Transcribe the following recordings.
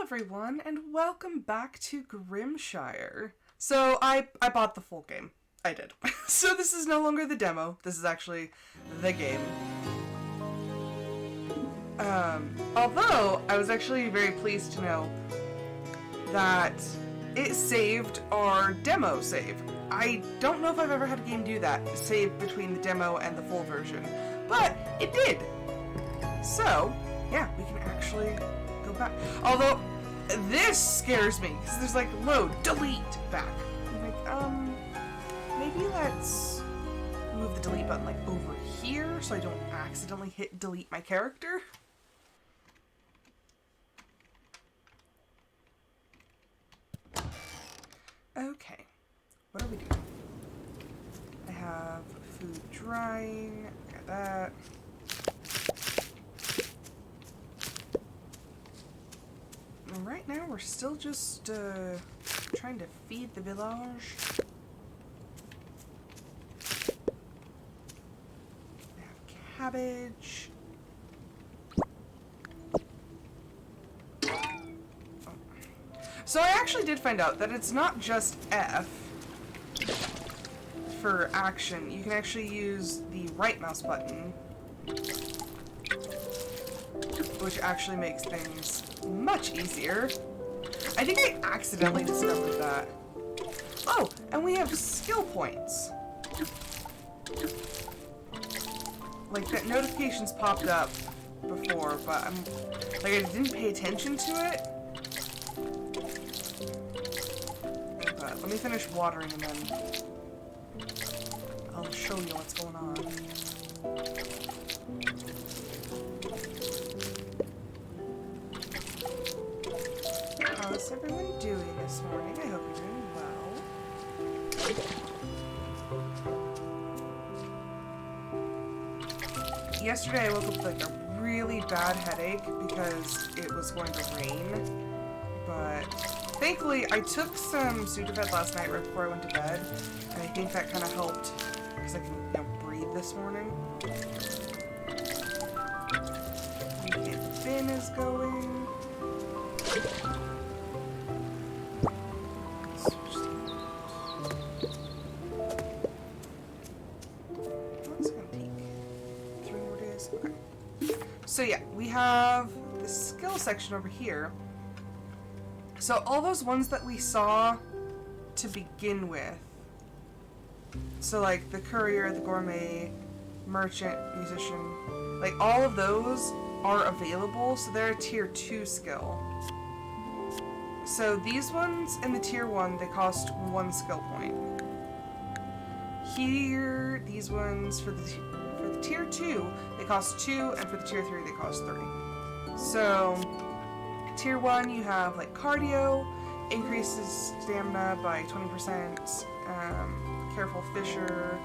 Everyone, and welcome back to Grimshire. So I bought the full game. I did. So this is no longer the demo. This is actually the game. Although I was actually very pleased to know that it saved our demo save. I don't know if I've ever had a game do that, save between the demo and the full version, but it did. So yeah, we can actually go back. Although this scares me because there's like load, delete, back. I'm like, maybe let's move the delete button like over here so I don't accidentally hit delete my character. Okay, what are we doing? I have food drying, I got that. Right now, we're still just trying to feed the village. I have cabbage. Oh. So I actually did find out that it's not just F for action. You can actually use the right mouse button, which actually makes things much easier. I think I accidentally discovered that. Oh, and we have skill points. Like that notifications popped up before, but I didn't pay attention to it. But let me finish watering and then I'll show you what's going on. How's everyone doing this morning? I hope you're doing well. Yesterday I woke up with like a really bad headache because it was going to rain. But thankfully I took some Sudafed last night right before I went to bed. And I think that kind of helped because I can breathe this morning. Okay, the bin is going. So yeah, we have the skill section over here. So all those ones that we saw to begin with. So like the courier, the gourmet, merchant, musician, like all of those are available. So they're a tier 2 skill. So these ones in the tier 1, they cost 1 skill point. Here, these ones for the tier 2, they cost 2, and for the tier 3, they cost 3. So, tier 1, you have like cardio, increases stamina by 20%, careful fisher,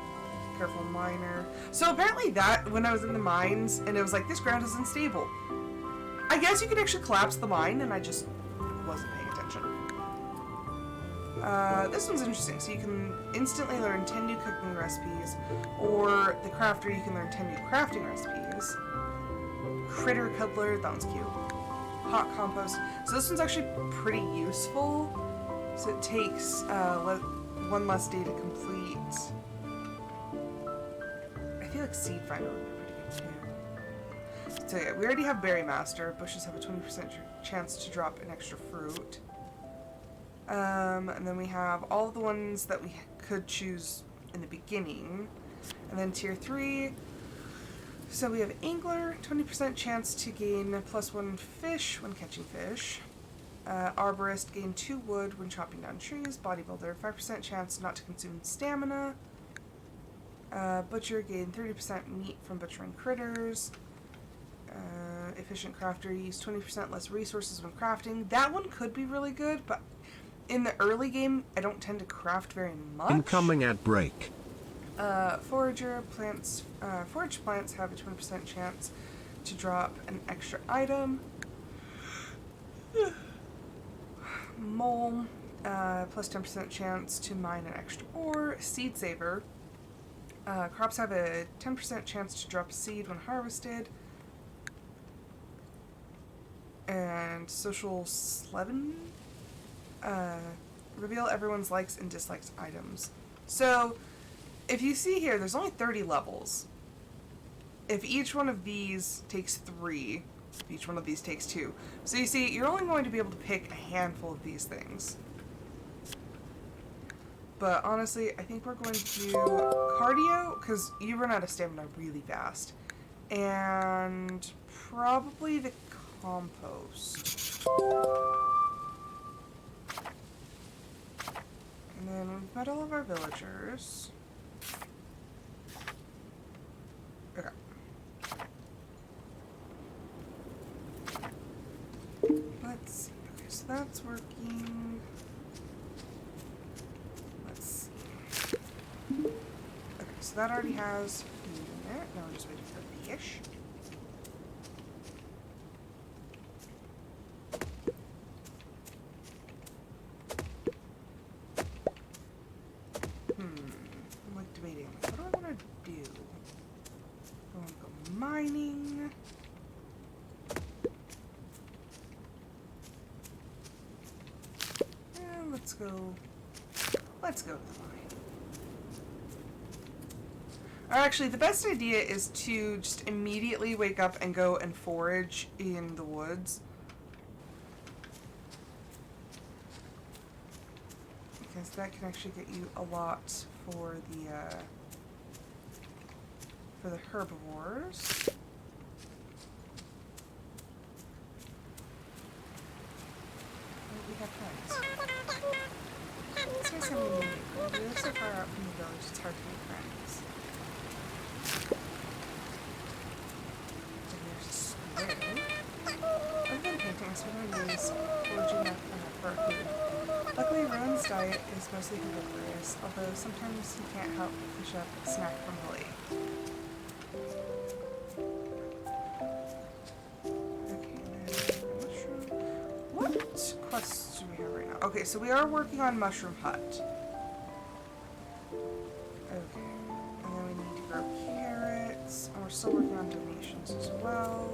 careful miner. So apparently that, when I was in the mines, and it was like, this ground is unstable. I guess you could actually collapse the mine, and I just This one's interesting. So you can instantly learn 10 new cooking recipes, or the crafter, you can learn 10 new crafting recipes. Critter cuddler, that one's cute. Hot compost. So this one's actually pretty useful. So it takes one less day to complete. I feel like seed finder would be pretty good too. So yeah, we already have berry master. Bushes have a 20% chance to drop an extra fruit. And then we have all of the ones that we could choose in the beginning. And then tier 3. So we have angler, 20% chance to gain +1 fish when catching fish. Arborist, gain 2 wood when chopping down trees. Bodybuilder, 5% chance not to consume stamina. Butcher, gain 30% meat from butchering critters. Efficient crafter, use 20% less resources when crafting. That one could be really good, but in the early game, I don't tend to craft very much. Incoming at break. Forager, plants, foraged plants have a 20% chance to drop an extra item. Mole, plus 10% chance to mine an extra ore. Seed saver, crops have a 10% chance to drop a seed when harvested. And social slevin, reveal everyone's likes and dislikes items. So, if you see here, there's only 30 levels. If each one of these takes 3, if each one of these takes 2. So you see, you're only going to be able to pick a handful of these things. But honestly, I think we're going to do cardio, because you run out of stamina really fast. And probably the compost. And then we've met all of our villagers. Okay. Let's see. Okay, so that's working. Let's see. Okay, so that already has food in it. Now we're just waiting for fish. I'm like debating. What do I want to do? I want to go mining. And let's go to the mine. Or actually, the best idea is to just immediately wake up and go and forage in the woods. Because that can actually get you a lot for the herbivores. Oh, we have friends. These guys have a name. We live so far out from the village, it's hard to make friends. And there's a squirrel. Other than painting, I spend my days foraging for our food. Luckily, Rowan's diet is mostly herbivorous, although sometimes he can't help but fish up a snack from the lake. Okay, and then mushroom. What quests do we have right now? Okay, so we are working on Mushroom Hut. Okay, and then we need to grow carrots, and we're still working on donations as well.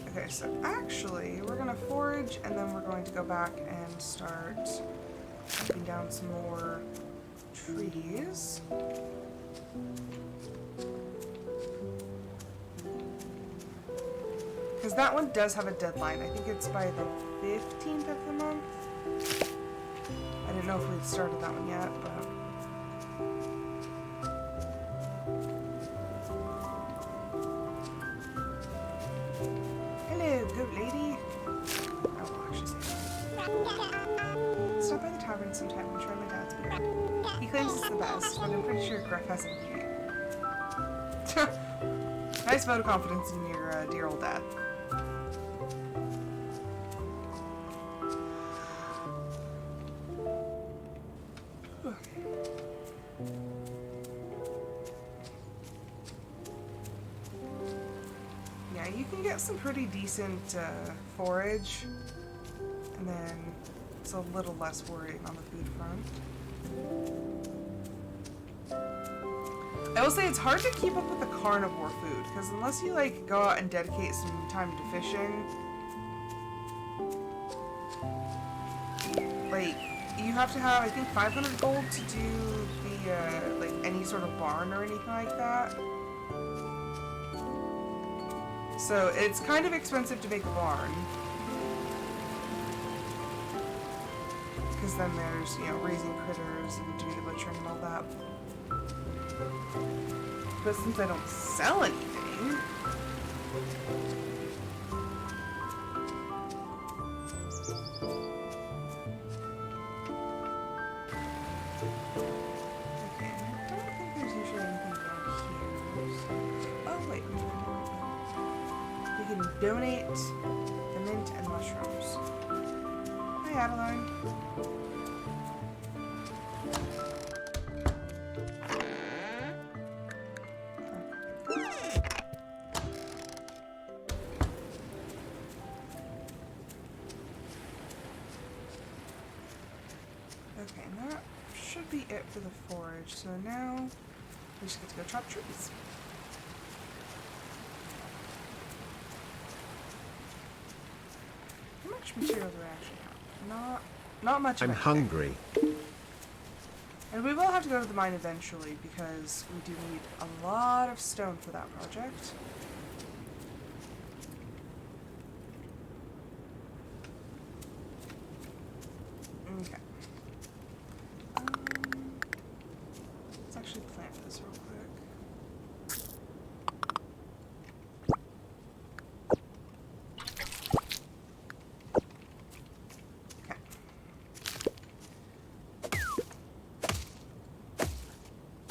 Okay, so actually, we're gonna forage, and then we're going to go back and start chopping down some more trees. Because that one does have a deadline. I think it's by the 15th of the month. I didn't know if we'd started that one yet, but... Goat lady. I will actually say that. Stop by the tavern sometime and try my dad's beer. He claims it's the best, but I'm pretty sure Gref hasn't eaten. Nice vote of confidence in your dear old dad. Yeah, you can get some pretty decent forage, and then it's a little less worrying on the food front. I will say it's hard to keep up with the carnivore food, because unless you like go out and dedicate some time to fishing, like you have to have I think 500 gold to do the like any sort of barn or anything like that. So it's kind of expensive to make a barn. Because then there's, you know, raising critters and doing the butchering and all that. But since I don't sell anything... Okay, I don't think there's usually anything down here. So... Oh, wait. We can donate the mint and mushrooms. Hi, Adeline. Okay, and that should be it for the forage. So now we just get to go chop trees. How much material do we actually have? Not much. I'm hungry. And we will have to go to the mine eventually because we do need a lot of stone for that project. Okay. Let's actually plant this real quick. Okay.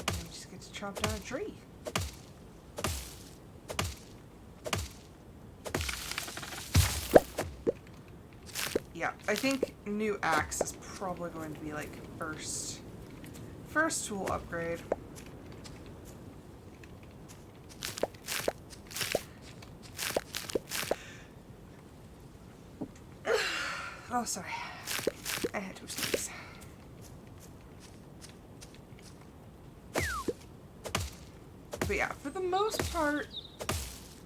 And we just get to chop down a tree. Yeah, I think new axe is probably going to be like first tool upgrade. Oh, sorry. I had to sneeze. But yeah, for the most part,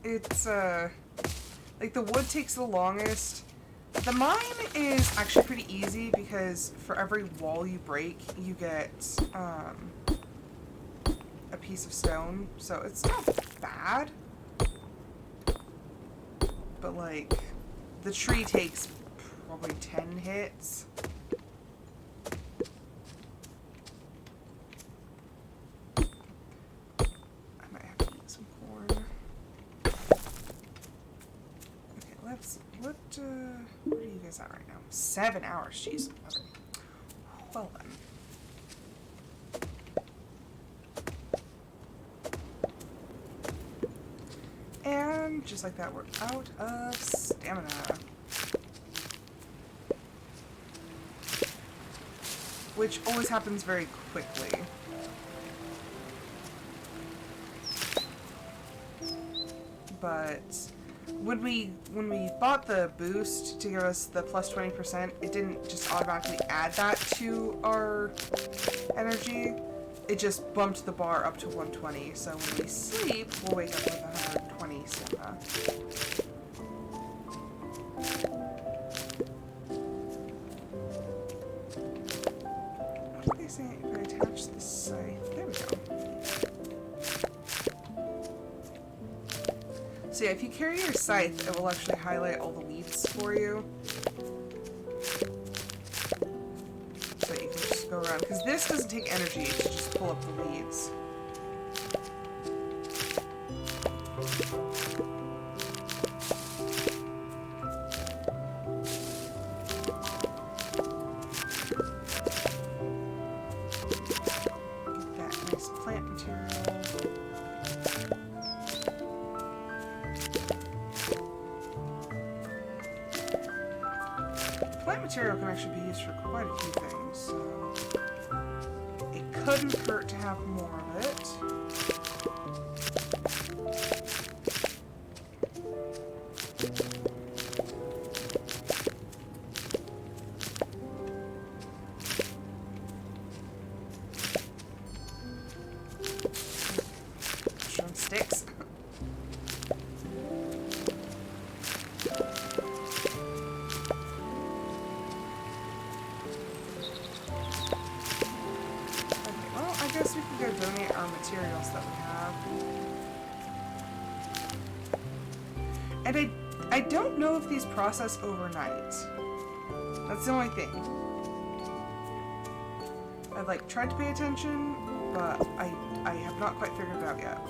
it's like the wood takes the longest. The mine is actually pretty easy because for every wall you break, you get a piece of stone, so it's not bad. But like, the tree takes probably 10 hits. I might have to eat some corn. Okay, what are you guys at right now? 7 hours, jeez. Okay. Well then. And just like that, we're out of stamina. Which always happens very quickly. But when we bought the boost to give us the plus 20%, it didn't just automatically add that to our energy. It just bumped the bar up to 120. So when we sleep, we'll wake up with 120 stamina. What did they say if I attach the scythe? There we go. So yeah, if you carry your scythe, it will actually highlight all the weeds for you. So you can just go around, because this doesn't take energy to just pull up the weeds. Get that nice plant material. Plant material can actually be used for quite a few things, so it couldn't hurt to have more of it. donate our materials that we have. And I don't know if these process overnight. That's the only thing. I've like tried to pay attention, but I have not quite figured it out yet.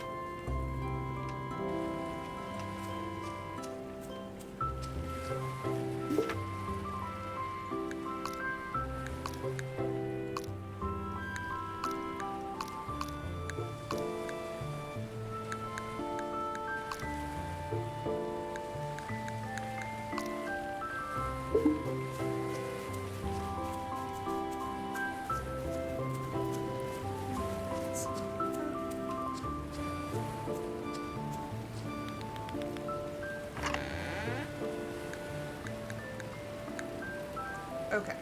Okay.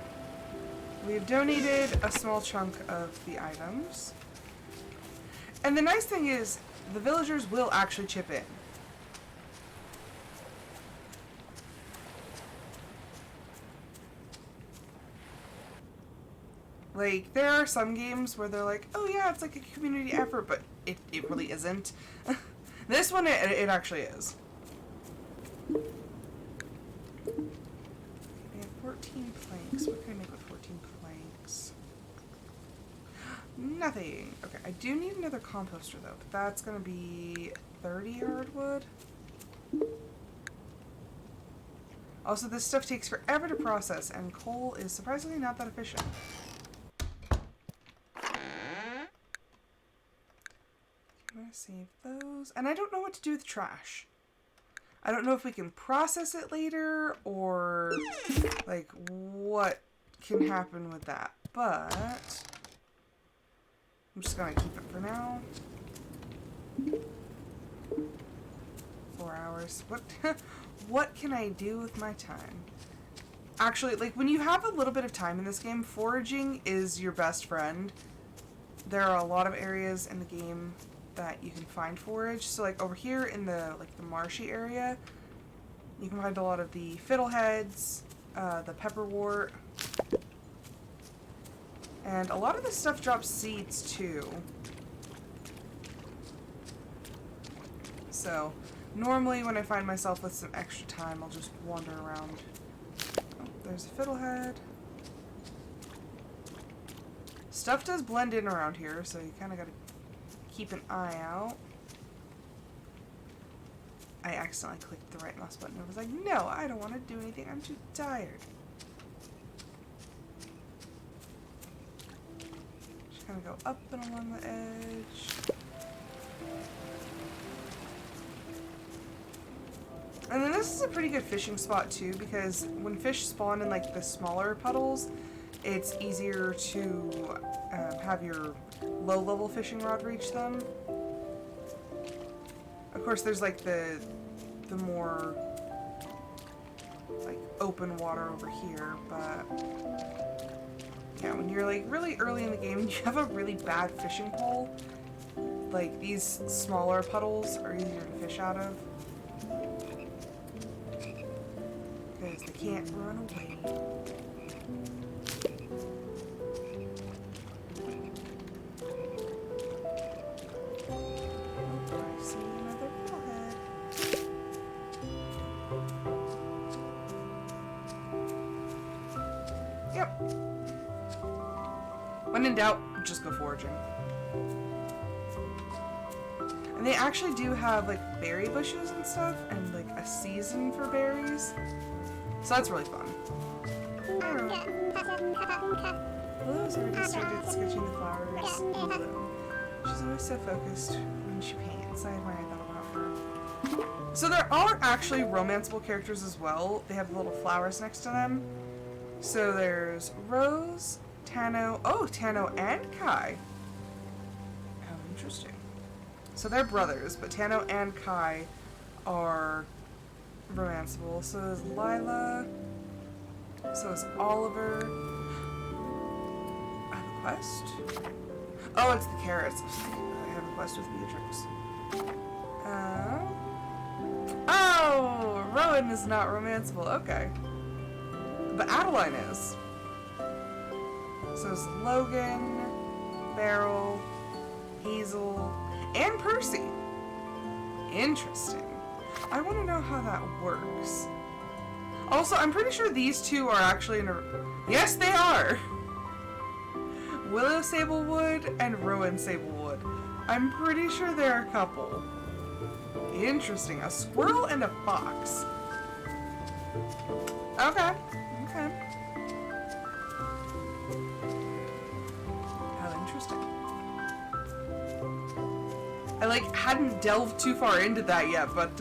We've donated a small chunk of the items. And the nice thing is, the villagers will actually chip in. Like, there are some games where they're like, oh yeah, it's like a community effort, but it really isn't. This one, it actually is. 14 planks. What can I make with 14 planks? Nothing. Okay, I do need another composter though, but that's gonna be 30 hardwood. Also, this stuff takes forever to process, and coal is surprisingly not that efficient. I'm gonna save those. And I don't know what to do with trash. I don't know if we can process it later or like what can happen with that, but I'm just gonna keep it for now. 4 hours. What can I do with my time? Actually, like when you have a little bit of time in this game, foraging is your best friend. There are a lot of areas in the game that you can find forage. So like over here in the the marshy area, you can find a lot of the fiddleheads, the pepperwort, and a lot of this stuff drops seeds too. So normally when I find myself with some extra time, I'll just wander around. Oh, there's a fiddlehead. Stuff does blend in around here, so you kind of gotta keep an eye out. I accidentally clicked the right mouse button. I was like, no, I don't want to do anything. I'm too tired. Just kind of go up and along the edge. And then this is a pretty good fishing spot too, because when fish spawn in like the smaller puddles, it's easier to have your low-level fishing rod reach them. Of course, there's like the more like open water over here, but yeah, when you're like really early in the game and you have a really bad fishing pole, like these smaller puddles are easier to fish out of because they can't run away. When in doubt, just go foraging. And they actually do have like berry bushes and stuff, and like a season for berries. So that's really fun. Lilo's already started sketching the flowers in bloom. She's always so focused when she paints. I admire that about her. So there are actually romanceable characters as well. They have little flowers next to them. So there's Rose, Tano, Tano and Kai. Oh, interesting. So they're brothers, but Tano and Kai are romanceable. So is Lila. So is Oliver. I have a quest. Oh, it's the carrots. I have a quest with Beatrix. Oh, Rowan is not romanceable. Okay. But Adeline is. So it's Logan, Beryl, Hazel, and Percy. Interesting. I want to know how that works. Also, I'm pretty sure these two are actually in a... Yes, they are! Willow Sablewood and Rowan Sablewood. I'm pretty sure they're a couple. Interesting. A squirrel and a fox. Okay. Okay. How interesting. I hadn't delved too far into that yet, but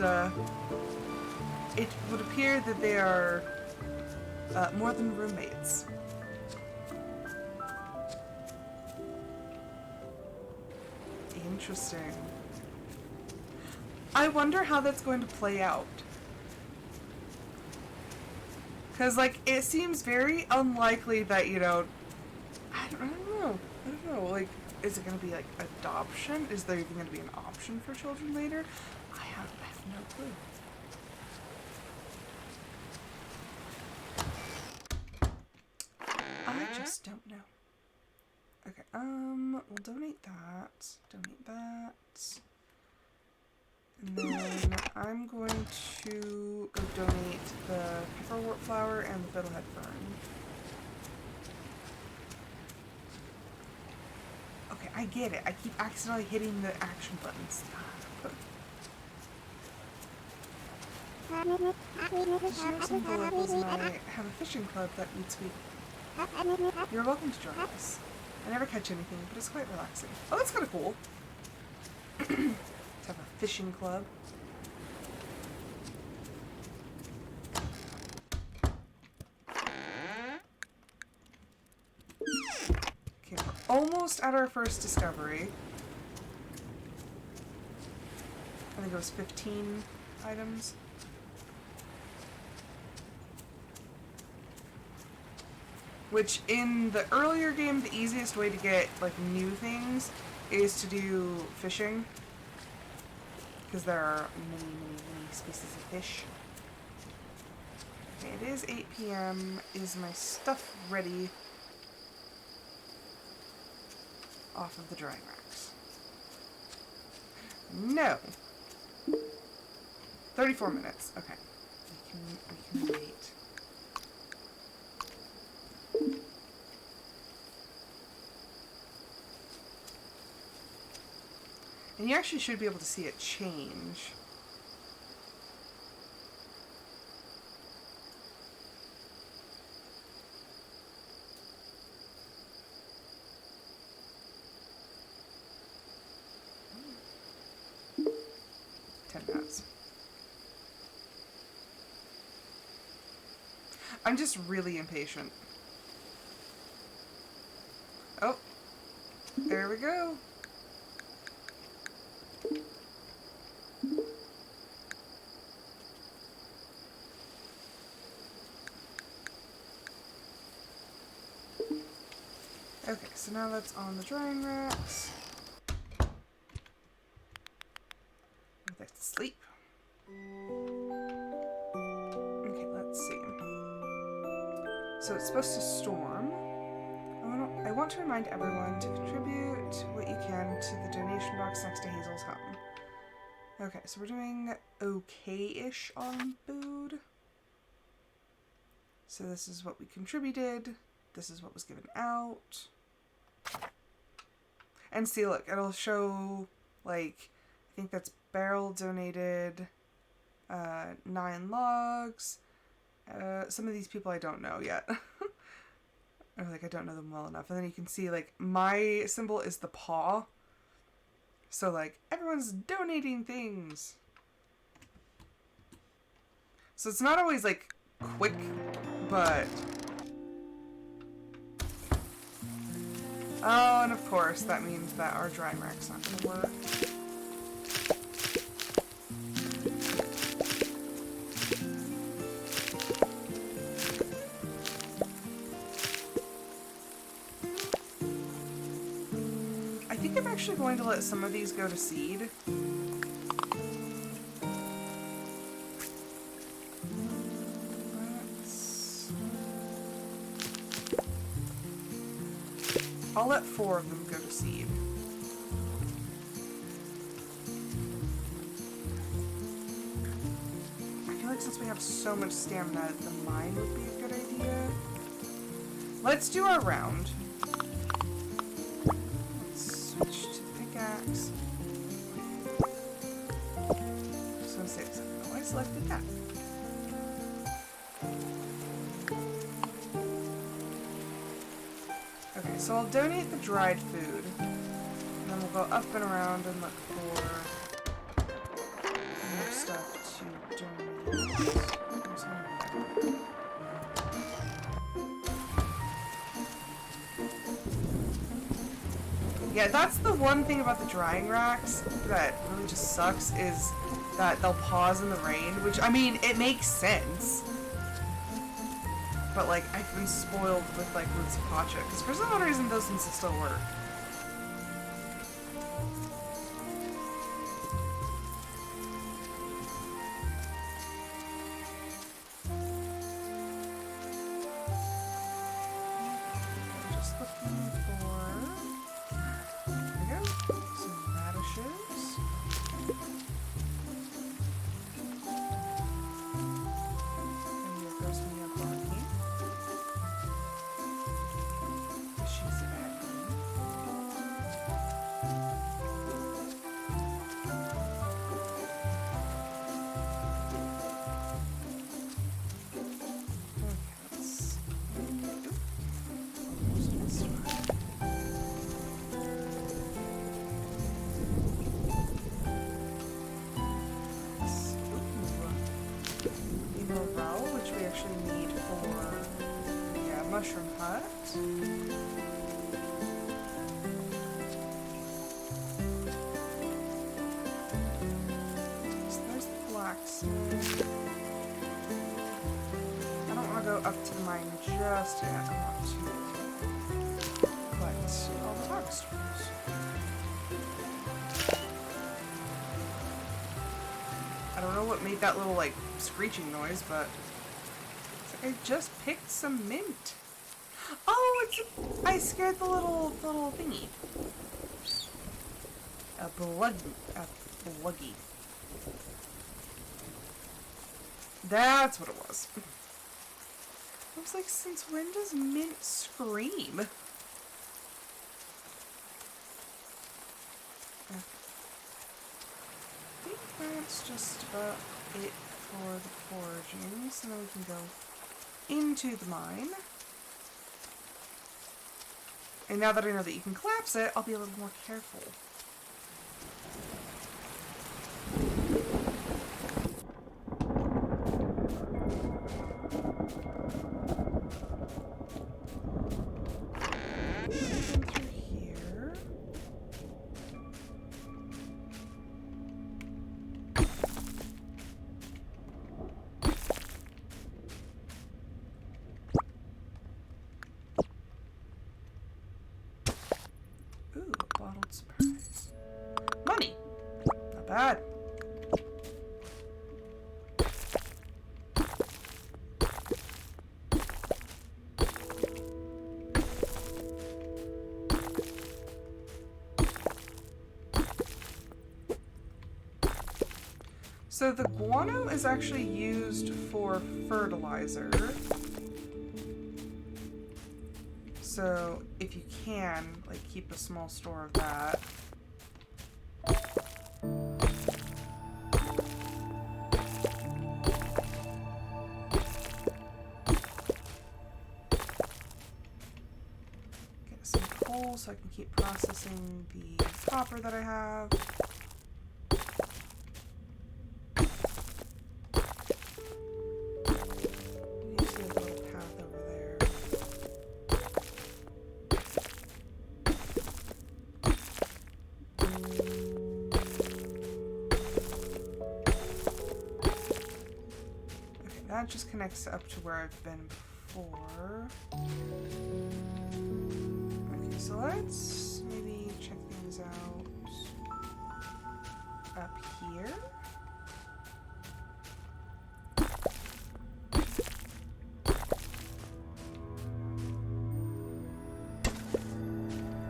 it would appear that they are more than roommates. Interesting. I wonder how that's going to play out. Because, it seems very unlikely that, I don't know. Is it going to be, adoption? Is there even going to be an option for children later? I have no clue. I just don't know. Okay, we'll donate that. Donate that. And then I'm going to go donate the pepperwort flower and the fiddlehead fern. Okay, I get it. I keep accidentally hitting the action buttons. Did you know some of the locals and I have a fishing club that meets weekly? You're welcome to join us. I never catch anything, but it's quite relaxing. Oh, that's kind of cool. To have a fishing club. Okay, we're almost at our first discovery. I think it was 15 items. Which, in the earlier game, the easiest way to get, new things is to do fishing. Because there are many species of fish. Okay, it is 8 p.m. Is my stuff ready? Off of the drying racks. No! 34 minutes. Okay. We can wait. And you actually should be able to see it change. I'm just really impatient. Oh, there we go. Okay, so now that's on the drying racks. Let's sleep. Okay, let's see. So it's supposed to storm. I want to remind everyone to contribute what you can to the donation box next to Hazel's home. Okay, so we're doing okay-ish on food. So this is what we contributed. This is what was given out. And see, look, it'll show, I think that's Beryl donated 9 logs. Some of these people I don't know yet. Or, I don't know them well enough. And then you can see, my symbol is the paw. So, everyone's donating things. So it's not always, quick, but... Oh, and of course, that means that our drying rack's not going to work. I think I'm actually going to let some of these go to seed. I'll let 4 of them go to seed. like since we have so much stamina, the mine would be a good idea. Let's do our round. Let's switch to the pickaxe. I was gonna say, I know I selected that. Okay, so I'll donate the dried food. And then we'll go up and around and look for more stuff to donate. Yeah, that's the one thing about the drying racks that really just sucks, is that they'll pause in the rain, which, I mean, it makes sense. But, like, I've been spoiled with, like, roots of pacha, because for some odd reason those seem to still work. Just looking for... There we go. Some radishes. And here goes me a barking. She's a bad queen. Which we actually need for the mushroom hut. So there's the blacksmith. I don't want to go up to the mine just yet. I want to collect all the harvesters. I don't know what made that little, like, screeching noise, but it's like I just picked some mint. Oh, I scared the little thingy. A bluggy. That's what it was. I was like, since when does mint scream? I think that's just about it for the foraging, so now we can go into the mine. And now that I know that you can collapse it, I'll be a little more careful. Ooh, a bottled surprise. Money! Not bad. So the guano is actually used for fertilizer. So if you can, like, keep a small store of that. Get some coal so I can keep processing the copper that I have. That just connects up to where I've been before. Okay, so let's maybe check things out up here.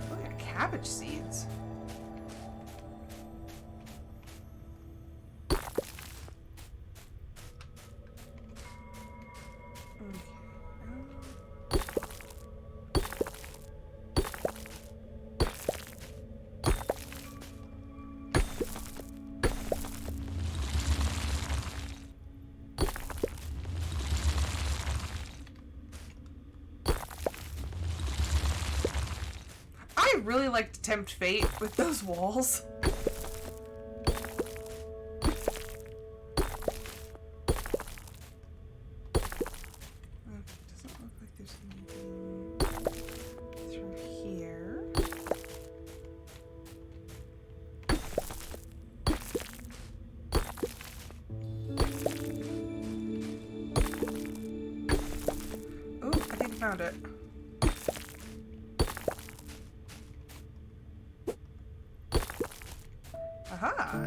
Oh, I got cabbage seeds. really like to tempt fate with those walls. Found it. Aha!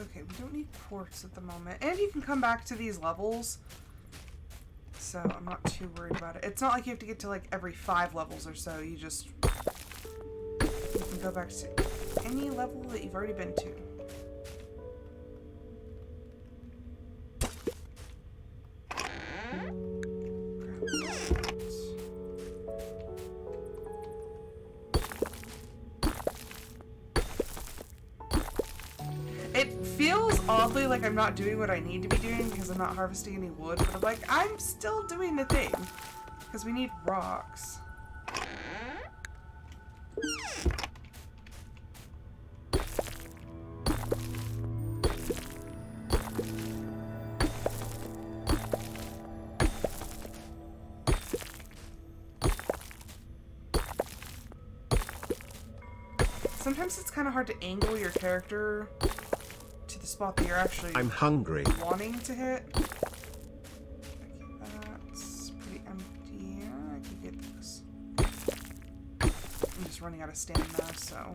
Okay, we don't need quartz at the moment. And you can come back to these levels. So I'm not too worried about it. It's not like you have to get to like every 5 levels or so. You can go back to any level that you've already been to. It feels oddly like I'm not doing what I need to be doing because I'm not harvesting any wood, but I'm like, I'm still doing the thing because we need rocks. Sometimes it's kind of hard to angle your character to the spot that you're actually wanting to hit. Okay, that's pretty empty. I can get this. I'm just running out of stamina, so.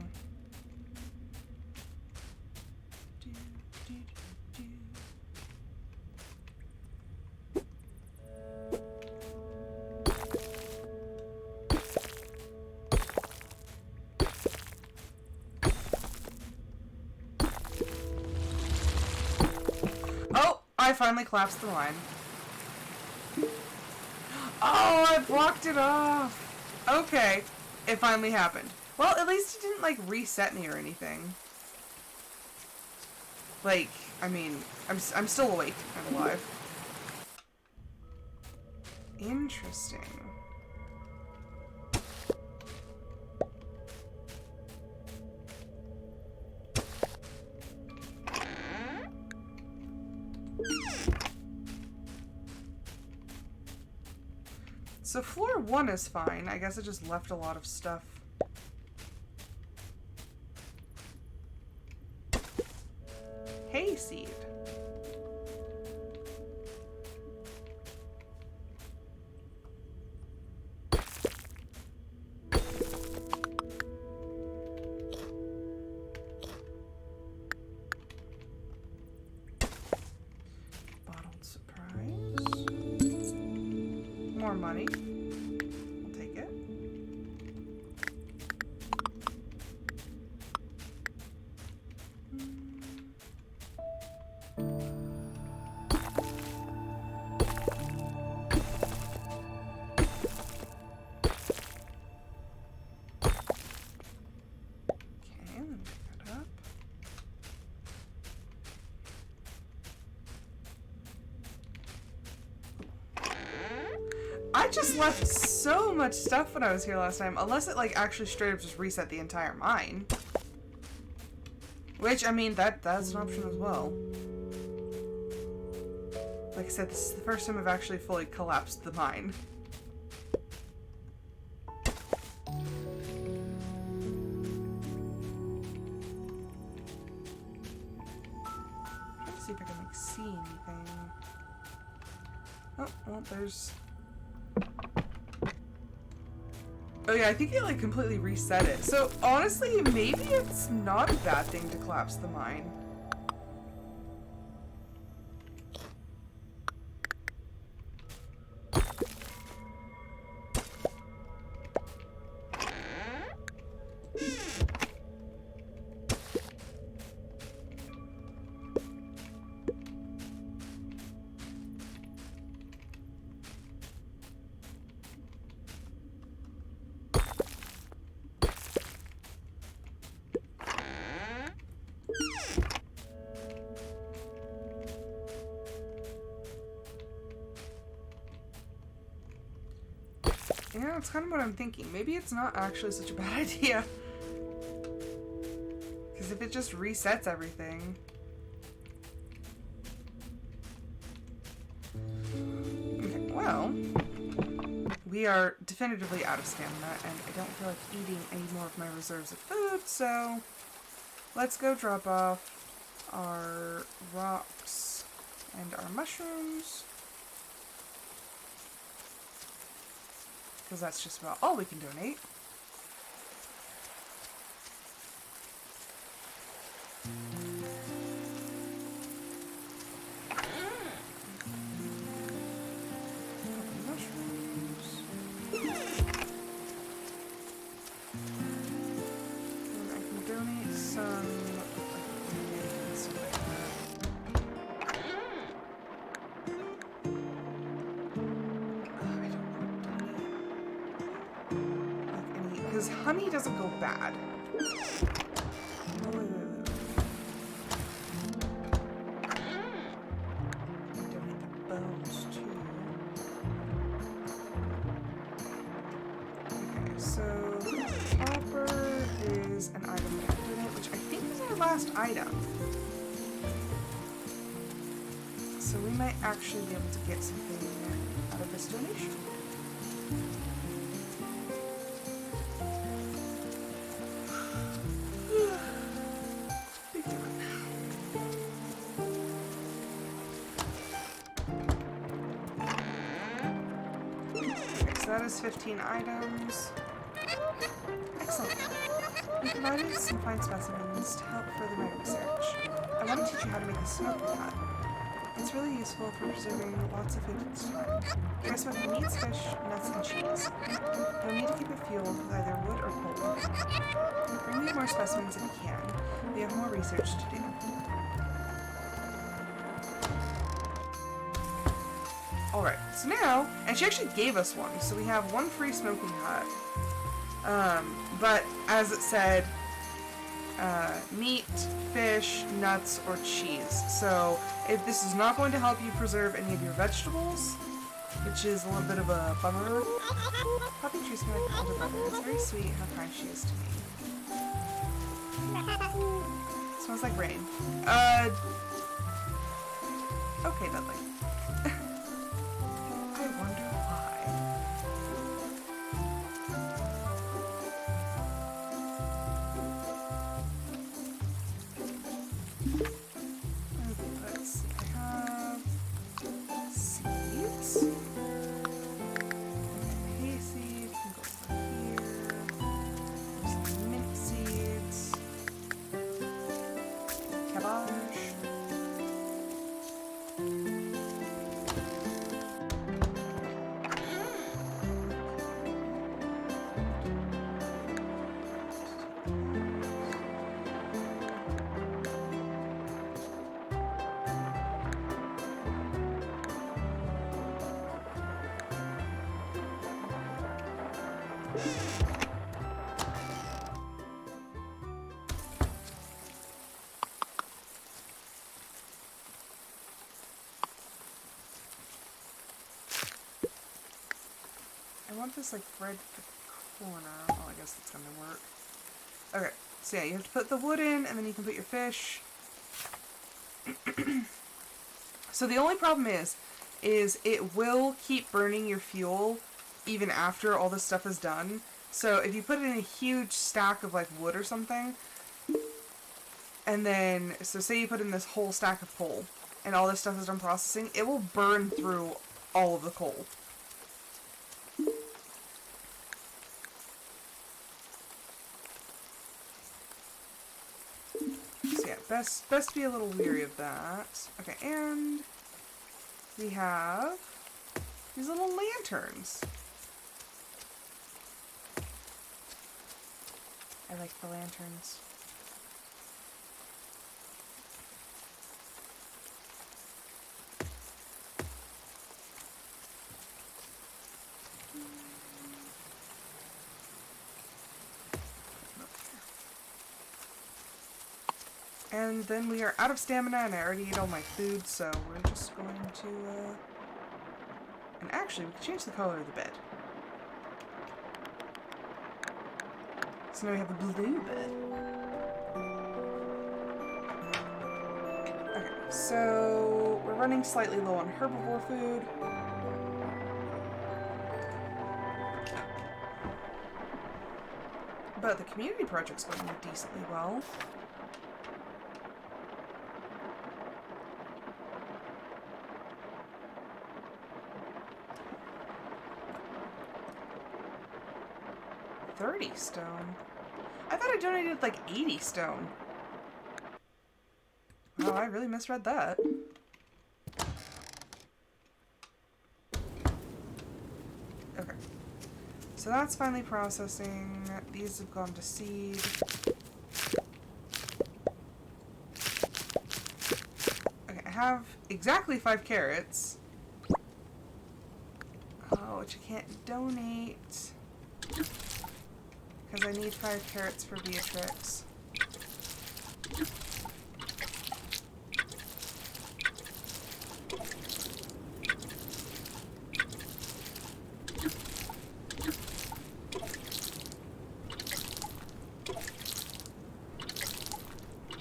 I finally collapsed the line. Oh, I blocked it off. Okay, it finally happened. Well, at least it didn't, like, reset me or anything. Like, I mean, I'm still awake and alive. Interesting. So floor 1 is fine. I guess I just left a lot of stuff. Hayseed. Bottled surprise. More money. I'll take it. Okay, let me pick that up. I just left so much stuff when I was here last time, unless it like actually straight up just reset the entire mine. Which, I mean, that's an option as well. Like I said, this is the first time I've actually fully collapsed the mine. Let's see if I can like see anything. Oh, well, there's... Oh yeah, I think it like completely reset it. So honestly, maybe it's not a bad thing to collapse the mine. Yeah, it's kind of what I'm thinking. Maybe it's not actually such a bad idea. Because if it just resets everything... Okay, well... We are definitively out of stamina, and I don't feel like eating any more of my reserves of food, so... Let's go drop off our rocks and our mushrooms. Because that's just about all we can donate. Because honey doesn't go bad. Donate the bones too. Okay, so copper is an item that I can donate, which I think is our last item. So we might actually be able to get something out of this donation. That is 15 items. Excellent. We provided some fine specimens to help further my research. I want to teach you how to make a smoking hut. It's really useful for preserving lots of food at a time. You're smoking meats, fish, nuts, and cheese. You'll need to keep it fueled with either wood or coal. Bring me more specimens if you can. We have more research to do. Alright, so now, and she actually gave us one, so we have one free smoking hut. But as it said, meat, fish, nuts, or cheese. So if this is not going to help you preserve any of your vegetables, which is a little bit of a bummer. Puppy treats me like an older brother. It's very sweet how kind she is to me. Smells like rain. Okay, Dudley. I wonder why. Okay, let's see. I have seeds. Hayseed can go over here. Some mint seeds. Cabbage. I want this like red corner. Oh, I guess that's gonna work. Okay, so yeah, you have to put the wood in, and then you can put your fish. So the only problem is it will keep burning your fuel even after all this stuff is done. So if you put it in a huge stack of like wood or something, and then, so say you put in this whole stack of coal, and all this stuff is done processing, it will burn through all of the coal. So yeah, best to be a little weary of that. Okay, and we have these little lanterns. I like the lanterns. And then we are out of stamina, and I already ate all my food, so we're just going to, and actually, we can change the color of the bed. So now we have a blue bed. Okay, so we're running slightly low on herbivore food. But the community project's going decently well. $30 stone. I thought I donated like 80 stone. Wow, I really misread that. Okay. So that's finally processing. These have gone to seed. Okay, I have exactly 5 carrots. Oh, which I can't donate. Because I need 5 carrots for Beatrix.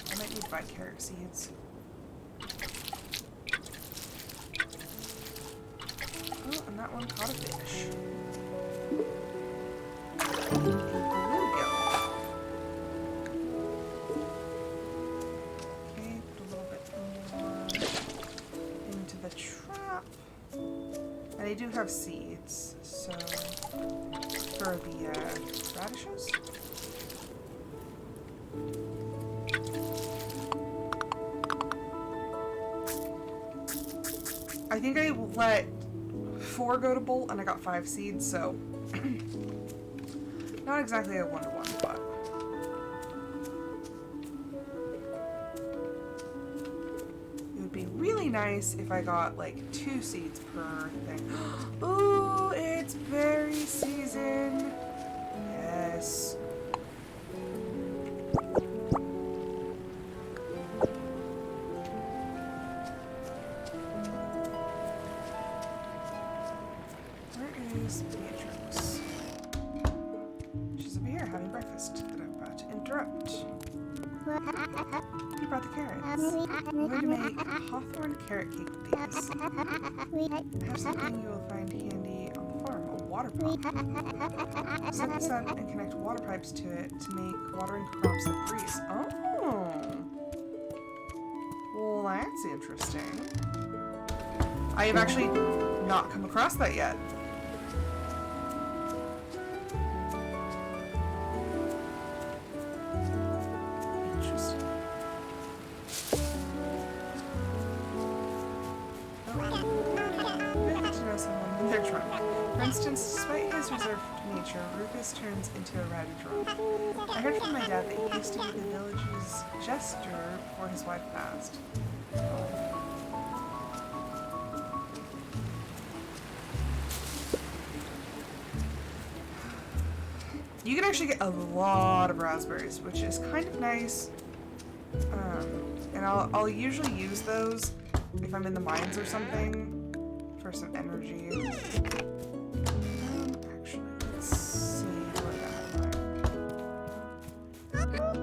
I might need to buy carrot seeds. Oh, and that one caught a fish. They do have seeds, so for the radishes. I think I let 4 go to bolt and I got 5 seeds, so not exactly a 1-to-1, but it would be really nice if I got like 2 seeds per thing. Ooh, it's berry season. Yes. Where is Beatrix? She's over here having breakfast that I'm about to interrupt. He brought the carrots. I'm going to make a hawthorn carrot cake with these. I have something you will find handy on the farm, a water pump. Set this up and connect water pipes to it to make watering crops like breeze. Oh! Well, that's interesting. I have actually not come across that yet. For instance, despite his reserved nature, Rufus turns into a rowdy drunk. I heard from my dad that he used to be the village's jester before his wife passed. You can actually get a lot of raspberries, which is kind of nice. And I'll usually use those if I'm in the mines or something for some energy. Actually, let's see what I got.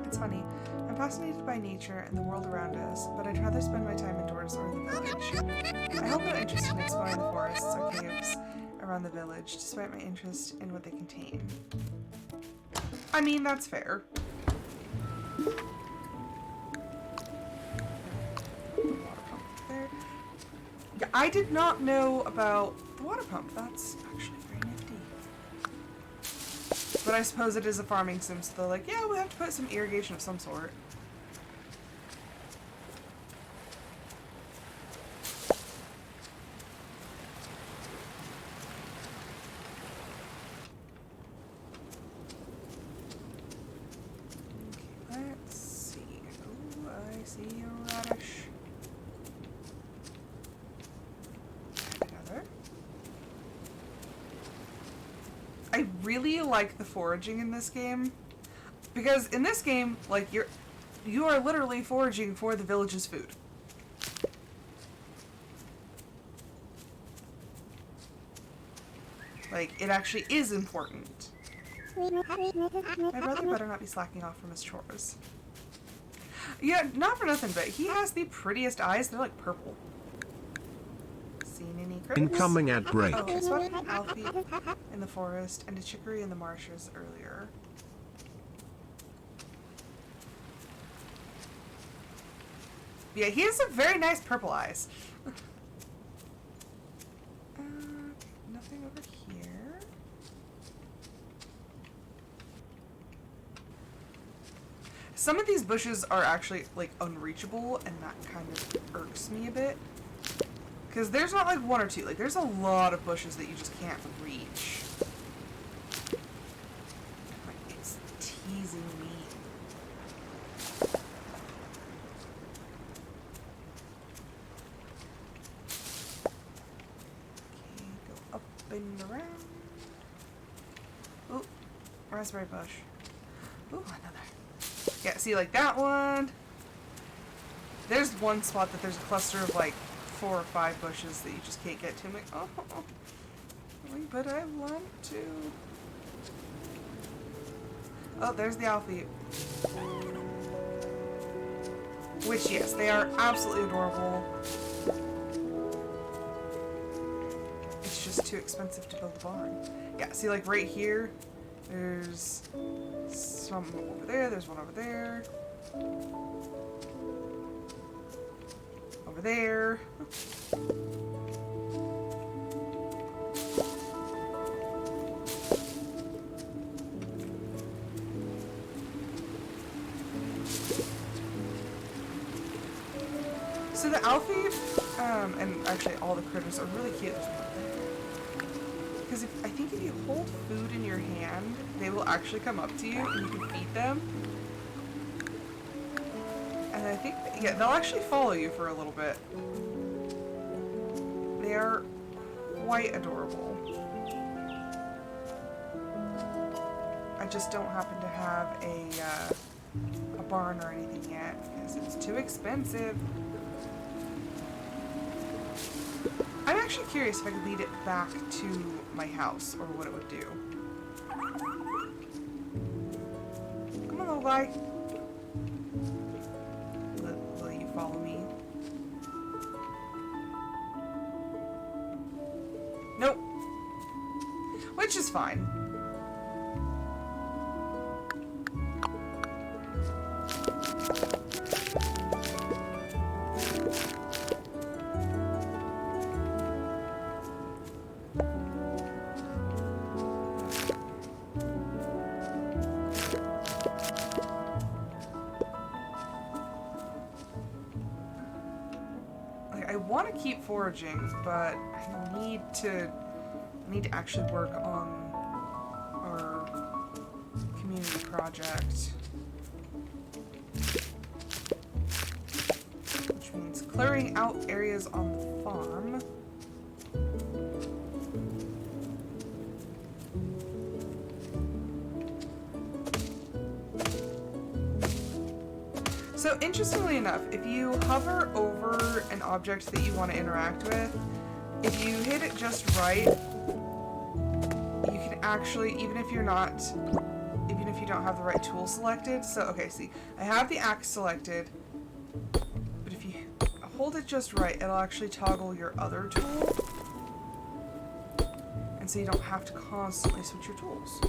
It's funny. I'm fascinated by nature and the world around us, but I'd rather spend my time indoors or in the village. I hold no interest in exploring the forests or caves around the village, despite my interest in what they contain. I mean, that's fair. Yeah, I did not know about the water pump. That's actually very nifty. But I suppose it is a farming sim, so they're like, yeah, we have to put some irrigation of some sort. Okay, let's see. Oh, I see a radish. I really like the foraging in this game, because in this game, like, you are literally foraging for the village's food. Like, it actually is important. My brother better not be slacking off from his chores. Yeah, not for nothing, but he has the prettiest eyes. They're like purple. Seen any critters? Incoming at break. Oh, I spotted an Alfie in the forest and a chicory in the marshes earlier. Yeah, he has some very nice purple eyes. Nothing over here. Some of these bushes are actually, like, unreachable, and that kind of irks me a bit. Because there's not, like, one or two. Like, there's a lot of bushes that you just can't reach. Like, it's teasing me. Okay, go up and around. Ooh, raspberry bush. Ooh, another. Yeah, see, like that one. There's one spot that there's a cluster of like 4 or 5 bushes that you just can't get to. I'm like, oh, but I want to. Oh, there's the Alfie. Which, yes, they are absolutely adorable. It's just too expensive to build a barn. Yeah, see, like right here, there's some over there, there's one over there. Over there. So the Alfie, and actually all the critters are really cute. There's one up there. Because I think if you hold food in your hand, they will actually come up to you and you can feed them. And I think, yeah, they'll actually follow you for a little bit. They are quite adorable. I just don't happen to have a barn or anything yet because it's too expensive. I'm actually curious if I could lead it back to my house or what it would do. Come on, little guy. Will you follow me? Nope. Which is fine. I want to keep foraging, but I need to actually work on our community project, which means clearing out areas on the farm. So interestingly enough, if you hover over an object that you want to interact with, if you hit it just right, you can actually, even if you don't have the right tool selected, so okay, see, I have the axe selected, but if you hold it just right, it'll actually toggle your other tool, and so you don't have to constantly switch your tools.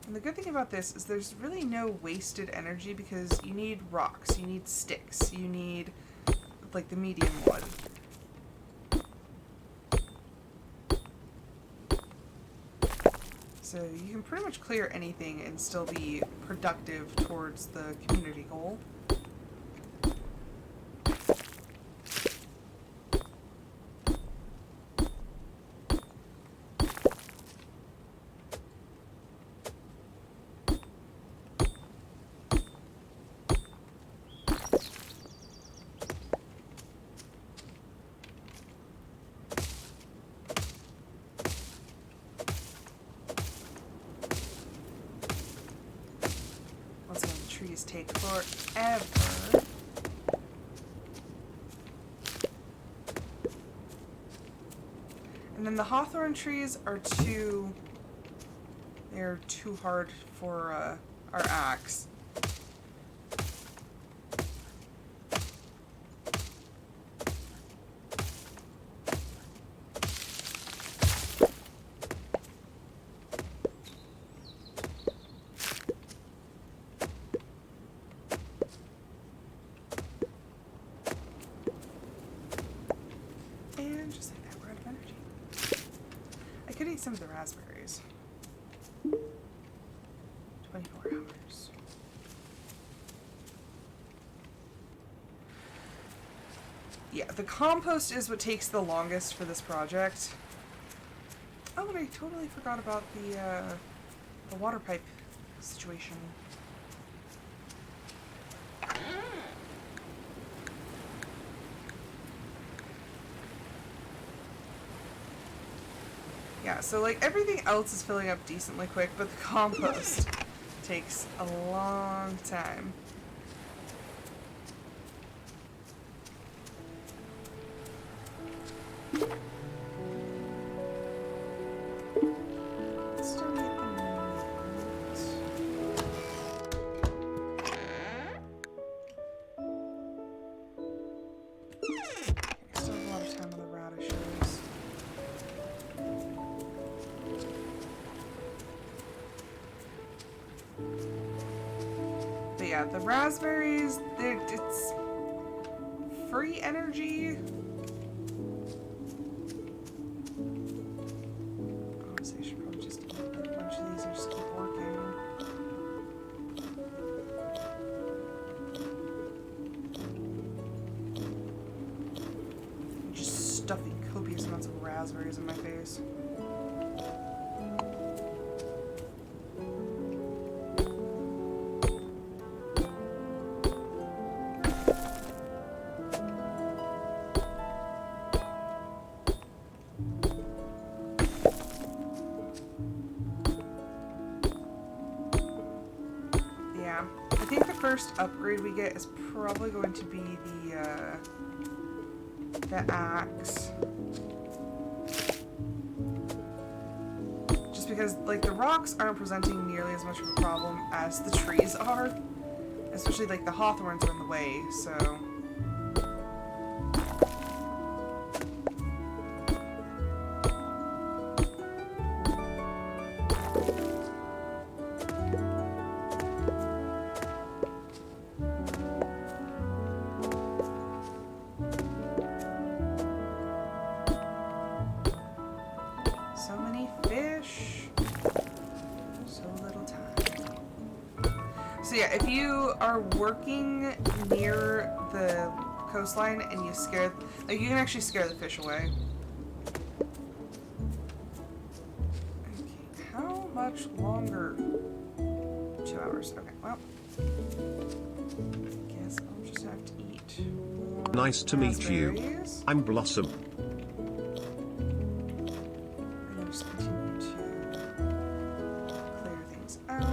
And the good thing about this is there's really no wasted energy because you need rocks, you need sticks, you need like the medium wood. So you can pretty much clear anything and still be productive towards the community goal. forever. And then the hawthorn trees are they're too hard for our axe. And just like that, we're out of energy. I could eat some of the raspberries. 24 hours. Yeah, the compost is what takes the longest for this project. Oh, and I totally forgot about the water pipe situation. Yeah, so like everything else is filling up decently quick, but the compost takes a long time. Still need the meat. I still have a lot of time on the radishes. But yeah, the raspberries, it's free energy. Honestly, I should probably just eat a bunch of these and just keep working. Just stuffing copious amounts of raspberries in my face. Yeah, I think the first upgrade we get is probably going to be the axe. Just because, like, the rocks aren't presenting nearly as much of a problem as the trees are. Especially, like, the hawthorns are in the way, so... So many fish, so little time. So yeah, if you are working near the coastline and you scare, like, you can actually scare the fish away. Okay, how much longer? 2 hours. Okay, well, guess I'll just have to eat more Nice to meet you. raspberries. I'm Blossom. And then just continue to clear things out.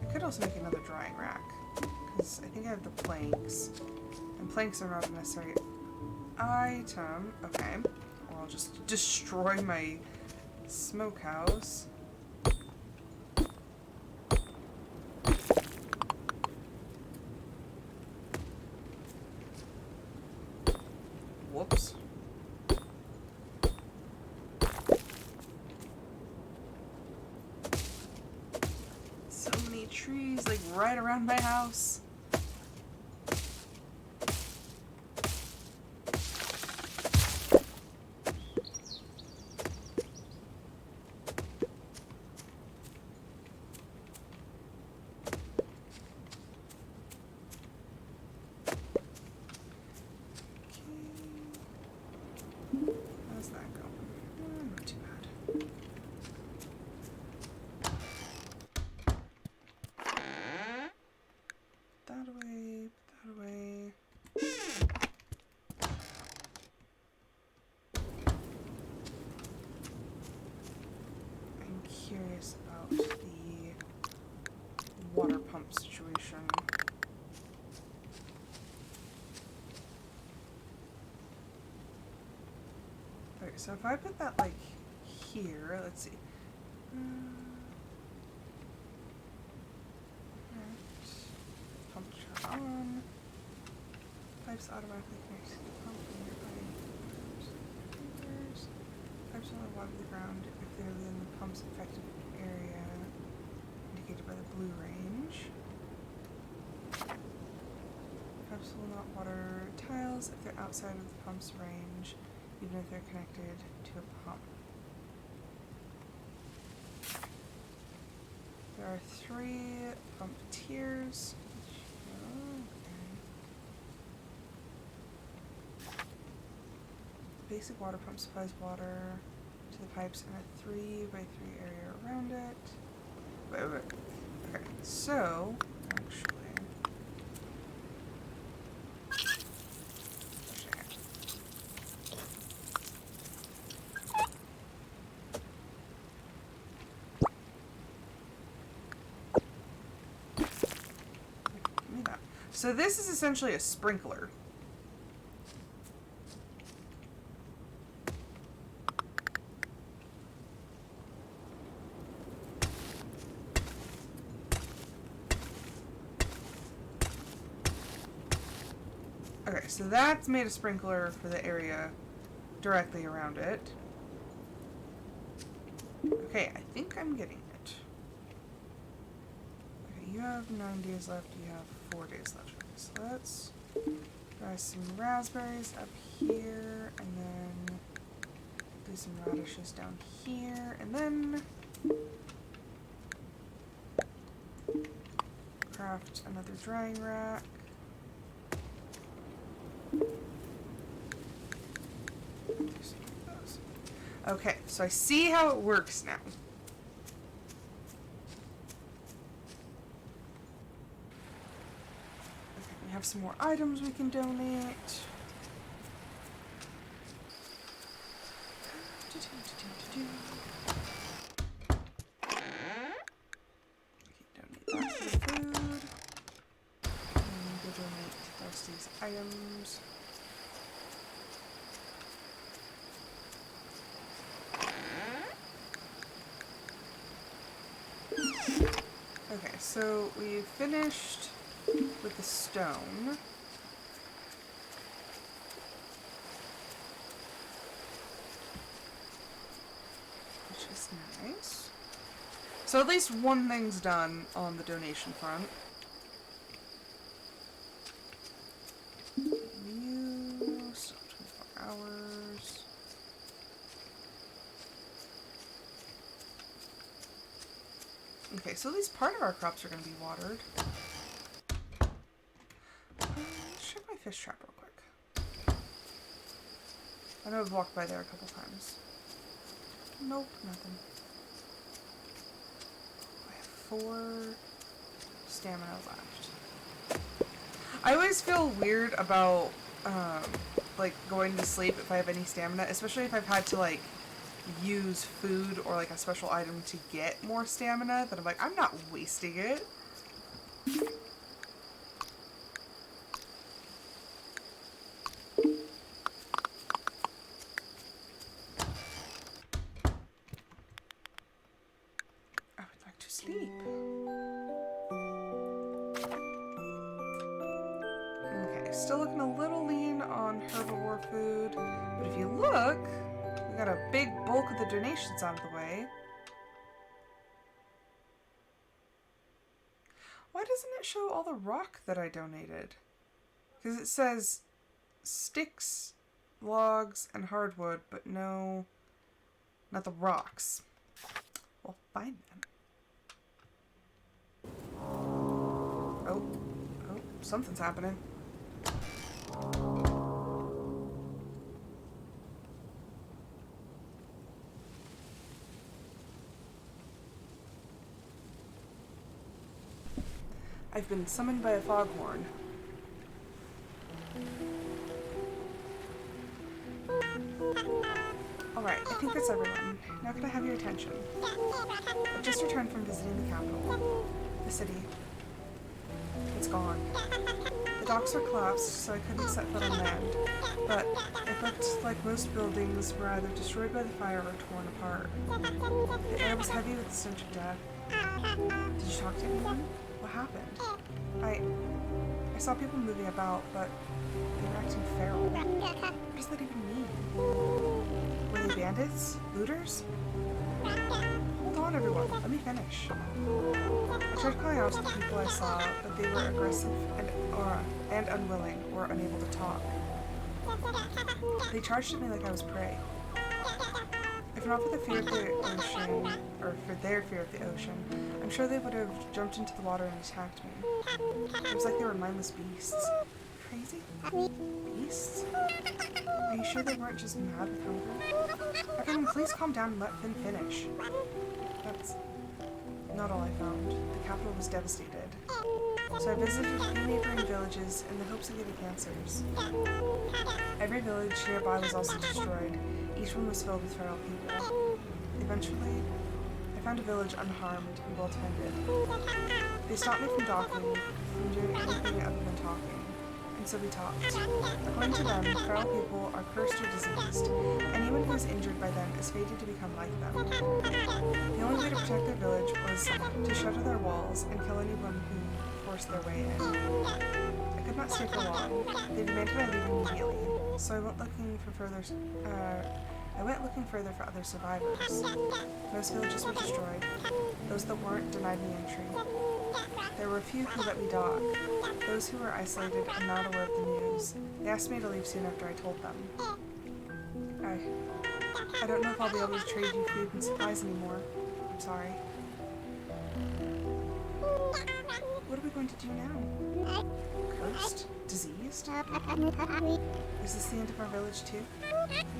I could also make another drying rack, because I think I have the planks, and planks are not a necessary item. Okay, or I'll just destroy my smokehouse. Whoops. So many trees, like, right around my house. How's that going? Not too bad. situation. Okay, so if I put that like here, let's see. Pump turn on. Pipes automatically connect to the pump when you're putting pipes only water the ground if they're within the pump's effective area indicated by the blue range. Pipes will not water tiles if they're outside of the pump's range, even if they're connected to a pump. There are 3 pump tiers. Basic water pump supplies water to the pipes in a 3x3 area around it. Wait. Okay, so actually, give me that. So this is essentially a sprinkler. Okay, so that's made a sprinkler for the area directly around it. Okay, I think I'm getting it. Okay, you have 9 days left, you have 4 days left. Okay, so let's try some raspberries up here, and then do some radishes down here, and then craft another drying rack. Okay, so I see how it works now. Okay, we have some more items we can donate. Donate that for the food. And go donate the rest of these items. Okay, so we've finished with the stone. Which is nice. So at least one thing's done on the donation front. You still 24 hours. Okay, so at least part of our crops are going to be watered. Let's check my fish trap real quick. I know I've walked by there a couple times. Nope, nothing. I have 4 stamina left. I always feel weird about, like, going to sleep if I have any stamina, especially if I've had to, like, use food or like a special item to get more stamina, that I'm like, I'm not wasting it. I would like to sleep. Okay, still looking a little lean on herbivore food, but if you look, we got a big bulk of the donations out of the way. Why doesn't it show all the rock that I donated? Because it says sticks, logs, and hardwood, but no, not the rocks. Well, fine then. Oh, something's happening. I've been summoned by a foghorn. Alright, I think that's everyone. Now can I have your attention? I've just returned from visiting the capital, the city. It's gone. The docks were collapsed, so I couldn't set foot on land, but it looked like most buildings were either destroyed by the fire or torn apart. The air was heavy with the stench of death. Did you talk to anyone? What happened? I saw people moving about, but they were acting feral. What does that even mean? Were they bandits? Looters? Hold on, everyone. Let me finish. I tried calling out to the people I saw, but they were aggressive and unwilling, or unable to talk. They charged at me like I was prey. If not for the fear of the ocean, or for their fear of the ocean, I'm sure they would have jumped into the water and attacked me. It was like they were mindless beasts. Crazy? Beasts? Are you sure they weren't just mad with hunger? Everyone, please calm down and let Finn finish. That's not all I found. The capital was devastated. So I visited a few neighboring villages in the hopes of getting answers. Every village nearby was also destroyed. Each one was filled with feral people. Eventually, I found a village unharmed and well tended. They stopped me from docking, from doing anything other than talking. And so we talked. According to them, feral people are cursed or diseased. Anyone who is injured by them is fated to become like them. The only way to protect their village was to shutter their walls and kill anyone who forced their way in. I could not stay for long. They demanded I leave immediately, so I went looking further for other survivors. Most villages were destroyed. Those that weren't denied me entry. There were a few who let me dock. Those who were isolated and not aware of the news. They asked me to leave soon after I told them. I don't know if I'll be able to trade you food and supplies anymore. I'm sorry. What are we going to do now? Cursed? Diseased? Is this the end of our village too?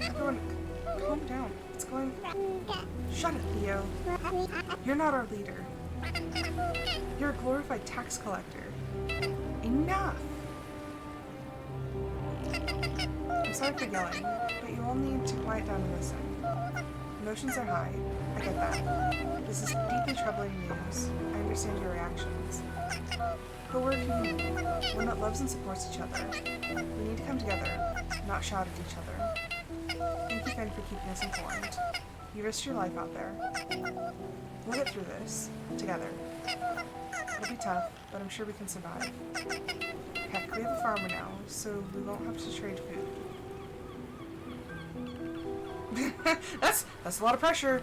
Everyone, calm down. It's going... Shut it, Theo. You're not our leader. You're a glorified tax collector. Enough! I'm sorry for yelling, but you all need to quiet down and listen. Emotions are high. I get that. This is deeply troubling news. I understand your reactions. But we're a community, one that loves and supports each other. We need to come together, not shout at each other. Thank you, Finn, for keeping us informed. You risked your life out there. We'll get through this, together. It'll be tough, but I'm sure we can survive. Heck, we have a farmer now, so we won't have to trade food. That's a lot of pressure.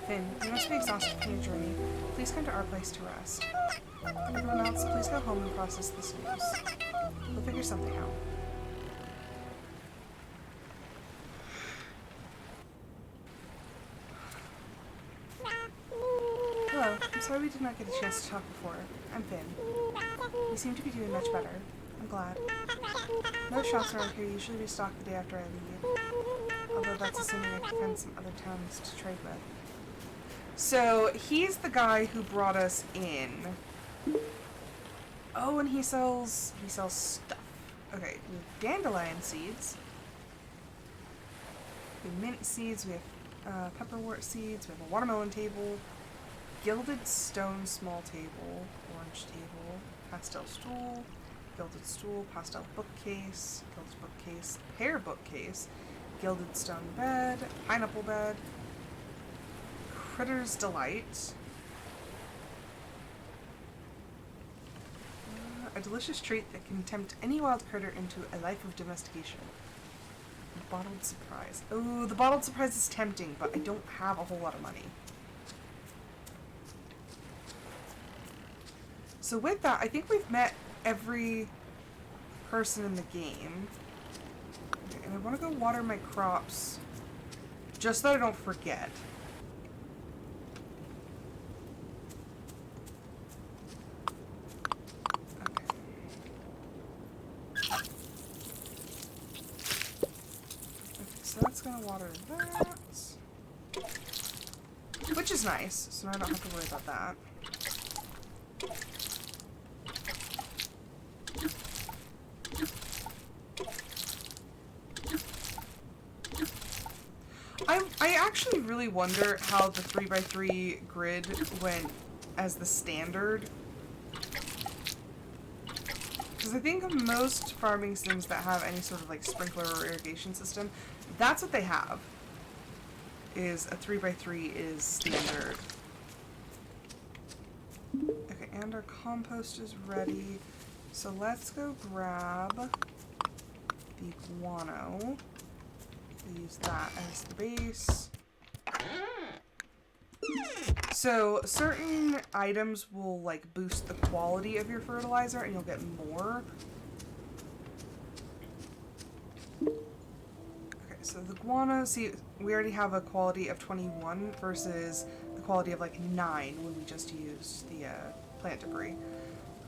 Finn, you must be exhausted from your journey. Please come to our place to rest. Everyone else, please go home and process this news. We'll figure something out. Hello, I'm sorry we did not get a chance to talk before. I'm Finn. You seem to be doing much better. I'm glad. No shops around here usually restock the day after I leave. Although that's assuming I can find some other towns to trade with. So, he's the guy who brought us in. Oh, and he sells stuff. Okay, we have dandelion seeds. We have mint seeds, we have pepperwort seeds, we have a watermelon table, gilded stone small table, orange table, pastel stool, gilded stool, pastel bookcase, gilded bookcase, pear bookcase, gilded stone bed, pineapple bed, Critter's Delight, a delicious treat that can tempt any wild critter into a life of domestication. Bottled surprise. Oh, the bottled surprise is tempting, but I don't have a whole lot of money. So with that, I think we've met every person in the game. Okay, and I want to go water my crops just so that I don't forget. So that's going to water that. Which is nice, so I don't have to worry about that. I actually really wonder how the 3x3 grid went as the standard Because I think most farming sims that have any sort of like sprinkler or irrigation system, that's what they have. Is a 3x3 is standard. Okay, and our compost is ready. So let's go grab the guano. We'll use that as the base. So certain items will like boost the quality of your fertilizer and you'll get more. Okay, so the guano, see, we already have a quality of 21 versus the quality of like 9 when we just used the plant debris.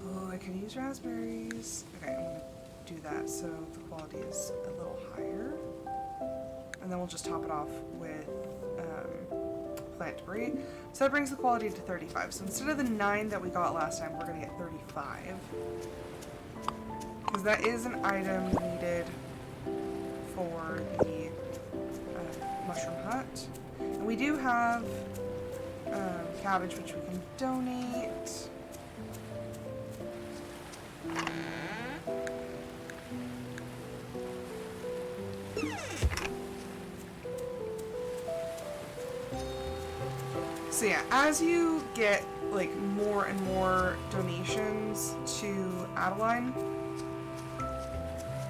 Oh, I can use raspberries. Okay, I'm gonna do that so the quality is a little higher. And then we'll just top it off with plant debris. So that brings the quality to 35. So instead of the 9 that we got last time, we're gonna get 35. Because that is an item needed for the mushroom hut. And we do have cabbage which we can donate. So yeah, as you get like more and more donations to Adeline,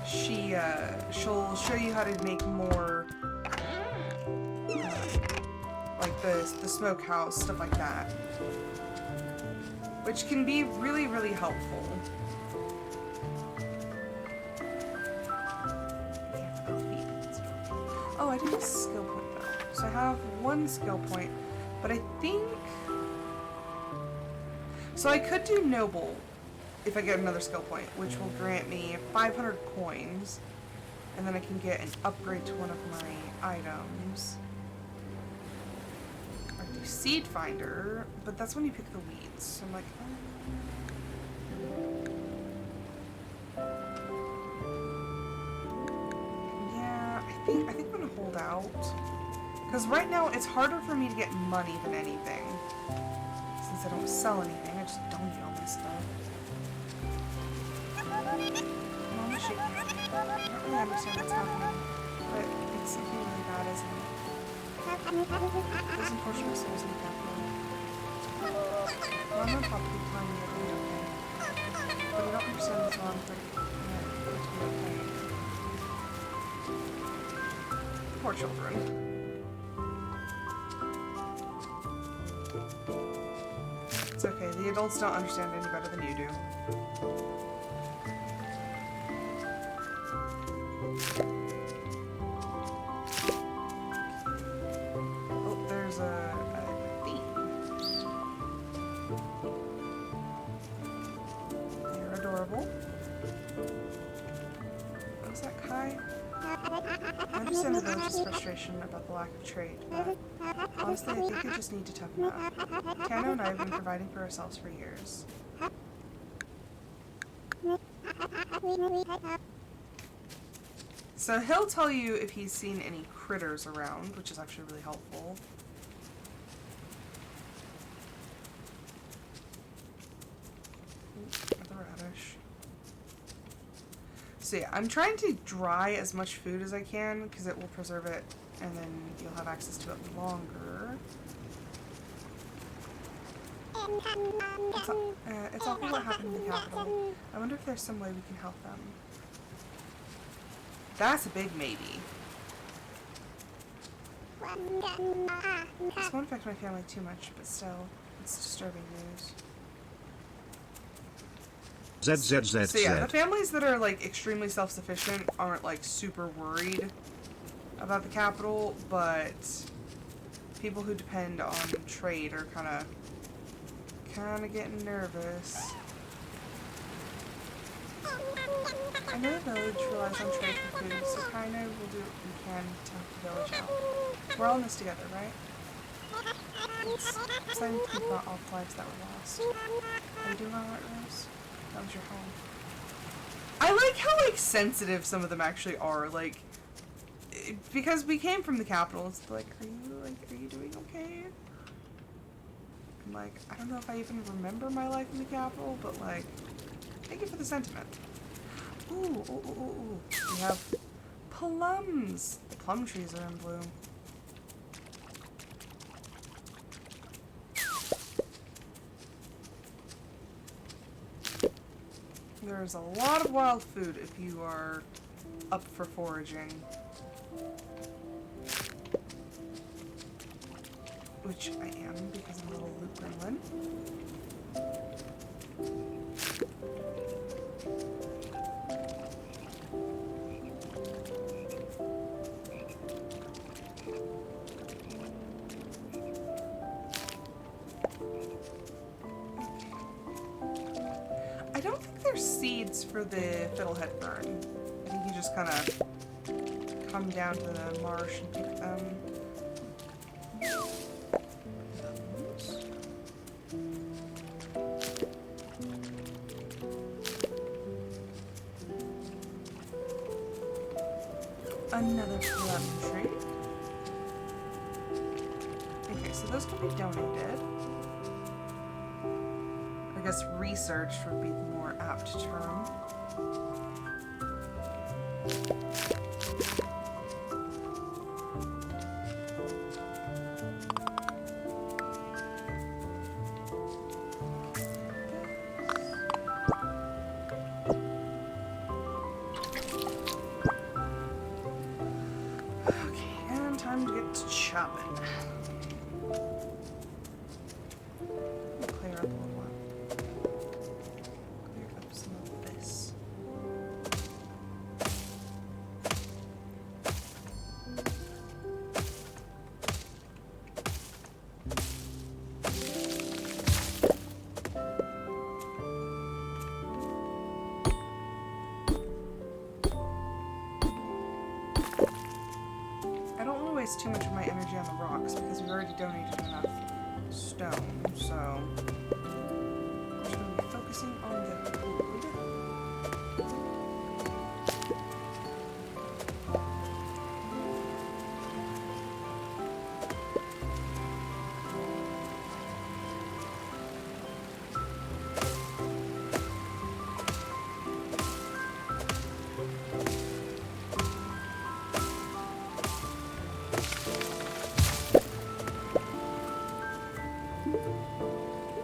she'll show you how to make more like the smokehouse, stuff like that, which can be really, really helpful. Oh, I did a skill point though. So I have 1 skill point, but I think... So I could do Noble if I get another skill point, which will grant me 500 coins, and then I can get an upgrade to one of my items. Or do Seed Finder, but that's when you pick the weeds. So I'm like, yeah, I think I'm gonna hold out. Because right now it's harder for me to get money than anything. Since I don't sell anything, I just donate all my stuff. Mom is shaking at me. I don't really understand what's happening, but it's something really bad, isn't it? Those unfortunate souls in the capital. Mom and Papa keep telling me that we're okay. But I don't understand what's wrong for it to be okay. Poor children. It's okay, the adults don't understand any better than you do. Oh, there's a theme. You're adorable. What was that, Kai? I understand the village's frustration about the lack of trade, but honestly, I think we just need to toughen up. Kano and I have been providing for ourselves for years. So he'll tell you if he's seen any critters around, which is actually really helpful. The radish. So yeah, I'm trying to dry as much food as I can because it will preserve it and then you'll have access to it longer. It's awful what happened in the capital. I wonder if there's some way we can help them. That's a big maybe. This won't affect my family too much, but still, it's disturbing news. So yeah, the families that are like extremely self-sufficient aren't like super worried about the capital, but people who depend on trade are kind of getting nervous. I know the village relies on trade for food, so kind of will do what we can to help the village out. We're all in this together, right? It's exciting to think about all the lives that were lost. Are you doing all right, Rose? That was your home. I like how like sensitive some of them actually are, like, because we came from the capital. It's like, are you doing okay? I'm like, I don't know if I even remember my life in the capital, but like, thank you for the sentiment. Ooh, ooh, ooh, ooh, ooh. We have plums. The plum trees are in bloom. There's a lot of wild food if you are up for foraging. Which I am, because I'm a little loot gremlin. I don't think there's seeds for the fiddlehead fern. I think you just kind of come down to the marsh and pick them. Another plum tree. Okay, so those can be donated. I guess researched would be the more apt term. Okay, and time to get to chopping. Clear up a little while. Clear up some of this. I don't want to waste too much of my energy on the rocks because we've already donated enough stone, so I'm just going to be focusing on the wood.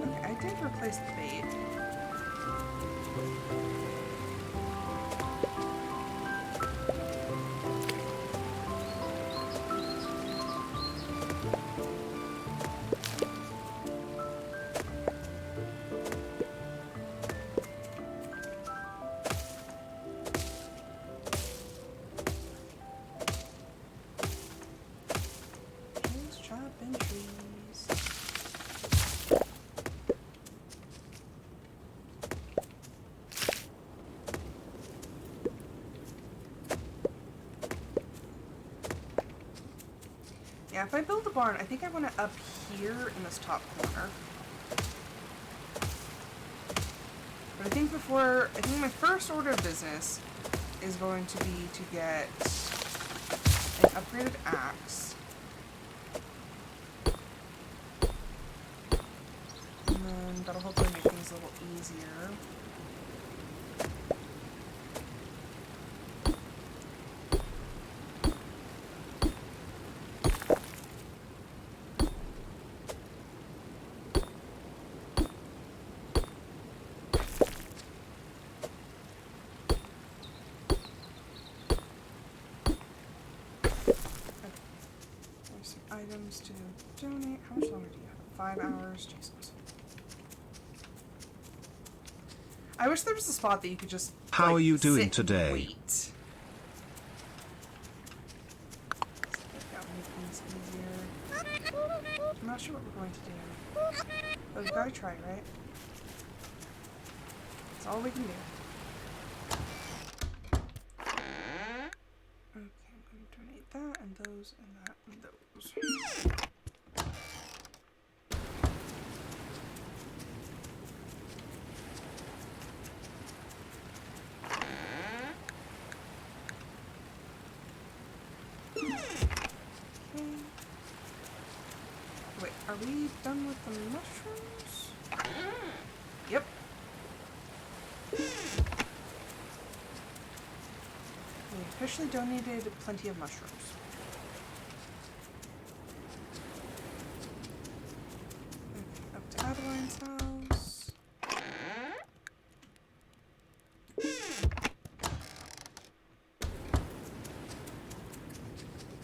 Okay, I did replace the bait. Let's chop in trees. Yeah, if I build a barn, I think I want it up here in this top corner. But I think my first order of business is going to be to get an upgraded axe. And then that'll hopefully make things a little easier. Items to donate. How much longer do you have? 5 hours? Jesus. I wish there was a spot that you could just How are you doing sit and today? wait. That would make things easier. I'm not sure what we're going to do. But we've got to try, right? That's all we can do. Okay, I'm going to donate that and those and that and those. Wait, are we done with the mushrooms? Yep. We officially donated plenty of mushrooms. Okay, up to Adeline's house.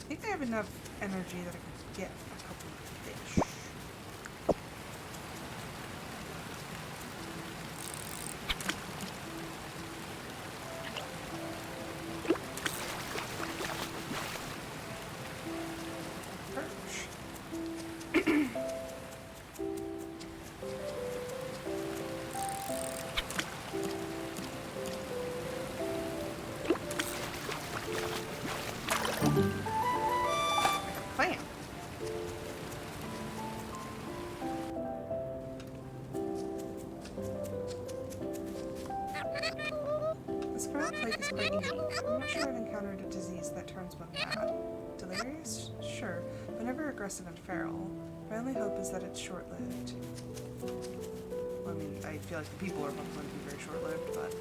I think I have enough energy that I can get a couple of fish. Plague is quite unique. I'm not sure I've encountered a disease that turns one mad. Delirious? Sure, but never aggressive and feral. My only hope is that it's short-lived. Well, I mean, I feel like the people are probably going to be very short-lived, but...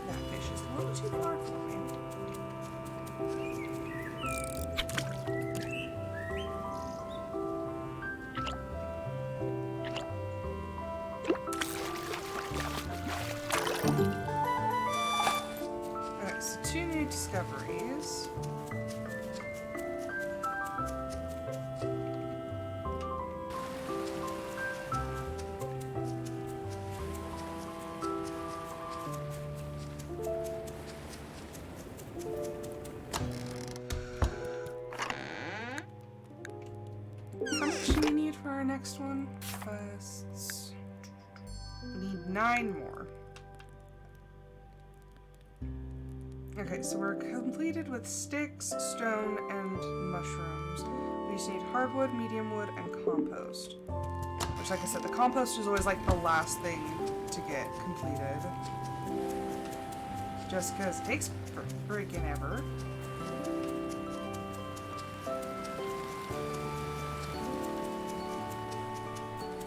That fish is a little too far for me. Discoveries. How much do we need for our next one? We need 9 more. Okay, so we're completed with sticks, stone, and mushrooms. We just need hardwood, medium wood, and compost. Which, like I said, the compost is always like the last thing to get completed. Just because it takes freaking ever.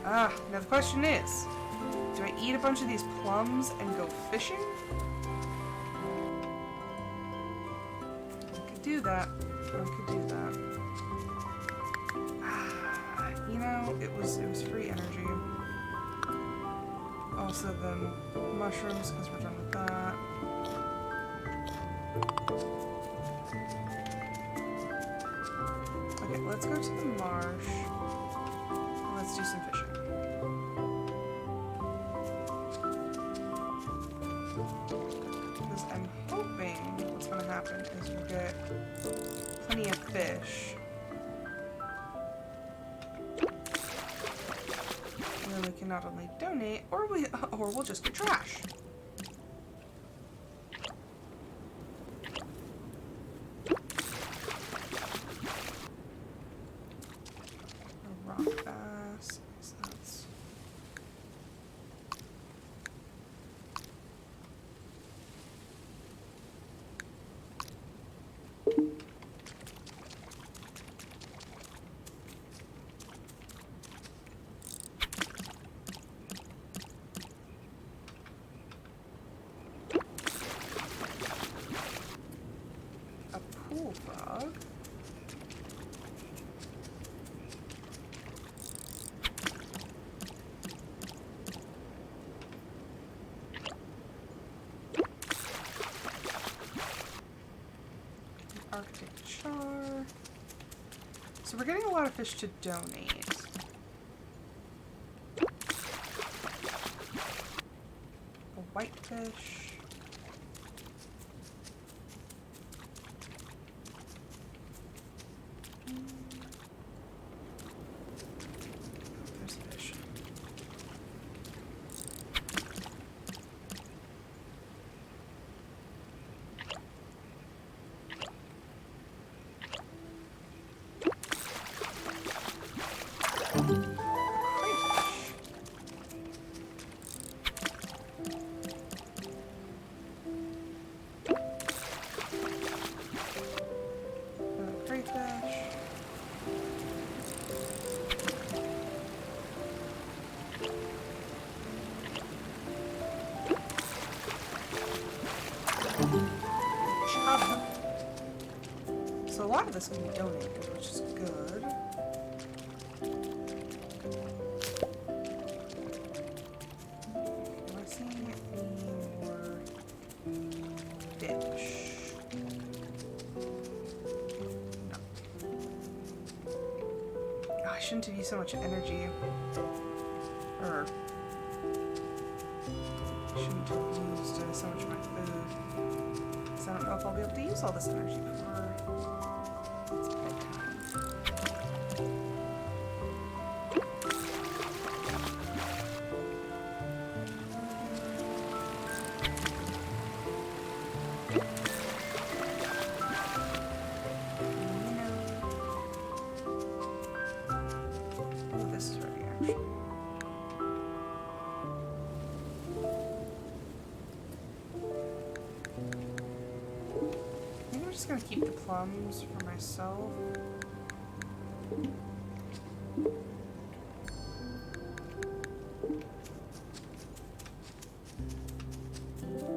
Now the question is, do I eat a bunch of these plums and go fishing? Do that. I could do that. You know, it was free energy. Also the mushrooms, because we're done with that. Okay, let's go to the marsh. And let's do some fishing. Because I'm hoping what's going to happen is we'll get plenty of fish. And then we can not only donate, or we'll just get trash. A rock bass. So that's... Frog. Arctic char. So we're getting a lot of fish to donate. A whitefish. this can be donated, which is good. Am I seeing any more fish? No. Oh, I shouldn't have used so much energy. Or I shouldn't have used so much of my food. Because I don't know if I'll be able to use all this energy before it's bedtime. Oh, this is ready actually. I'm just gonna keep the plums for myself.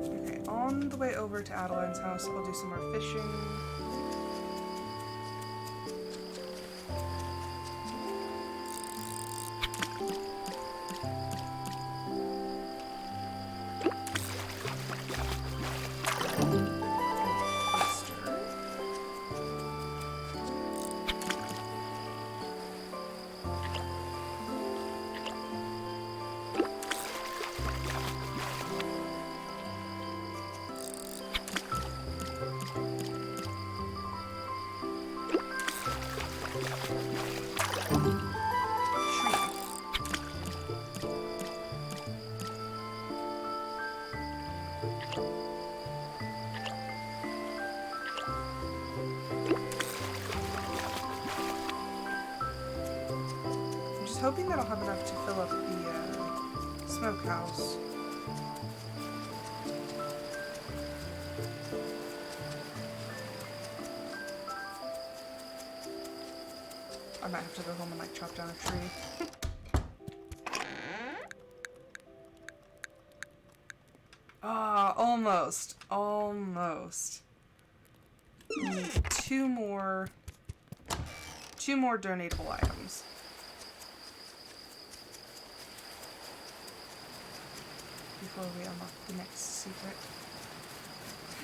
Okay, on the way over to Adeline's house, I'll do some more fishing. Hoping that I'll have enough to fill up the smokehouse. I might have to go home and like chop down a tree. Ah, almost. Almost. Need two more donatable items. Before we unlock the next secret.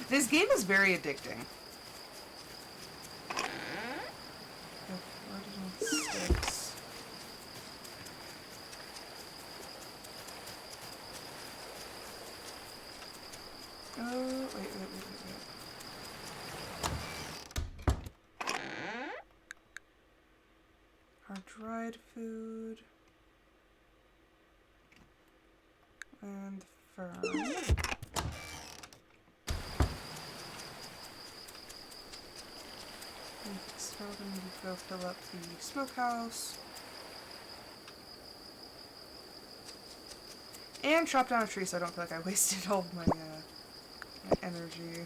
This game is very addicting. Oh, where did all the sticks? Oh, wait. Our dried food. And fern. So we're going to go fill up the smokehouse. And chop down a tree so I don't feel like I wasted all of my energy.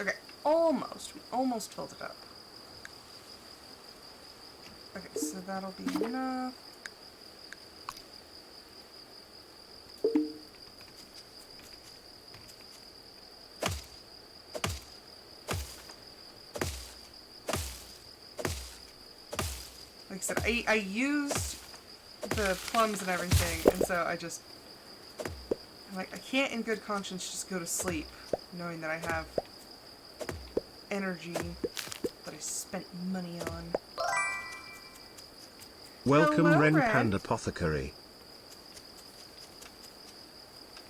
Okay, almost. We almost filled it up. Okay, so that'll be enough. Like I said, I used the plums and everything, and so I'm like, I can't in good conscience just go to sleep knowing that I have energy that I spent money on. Welcome, Hello, Ren Ren. Panda Apothecary.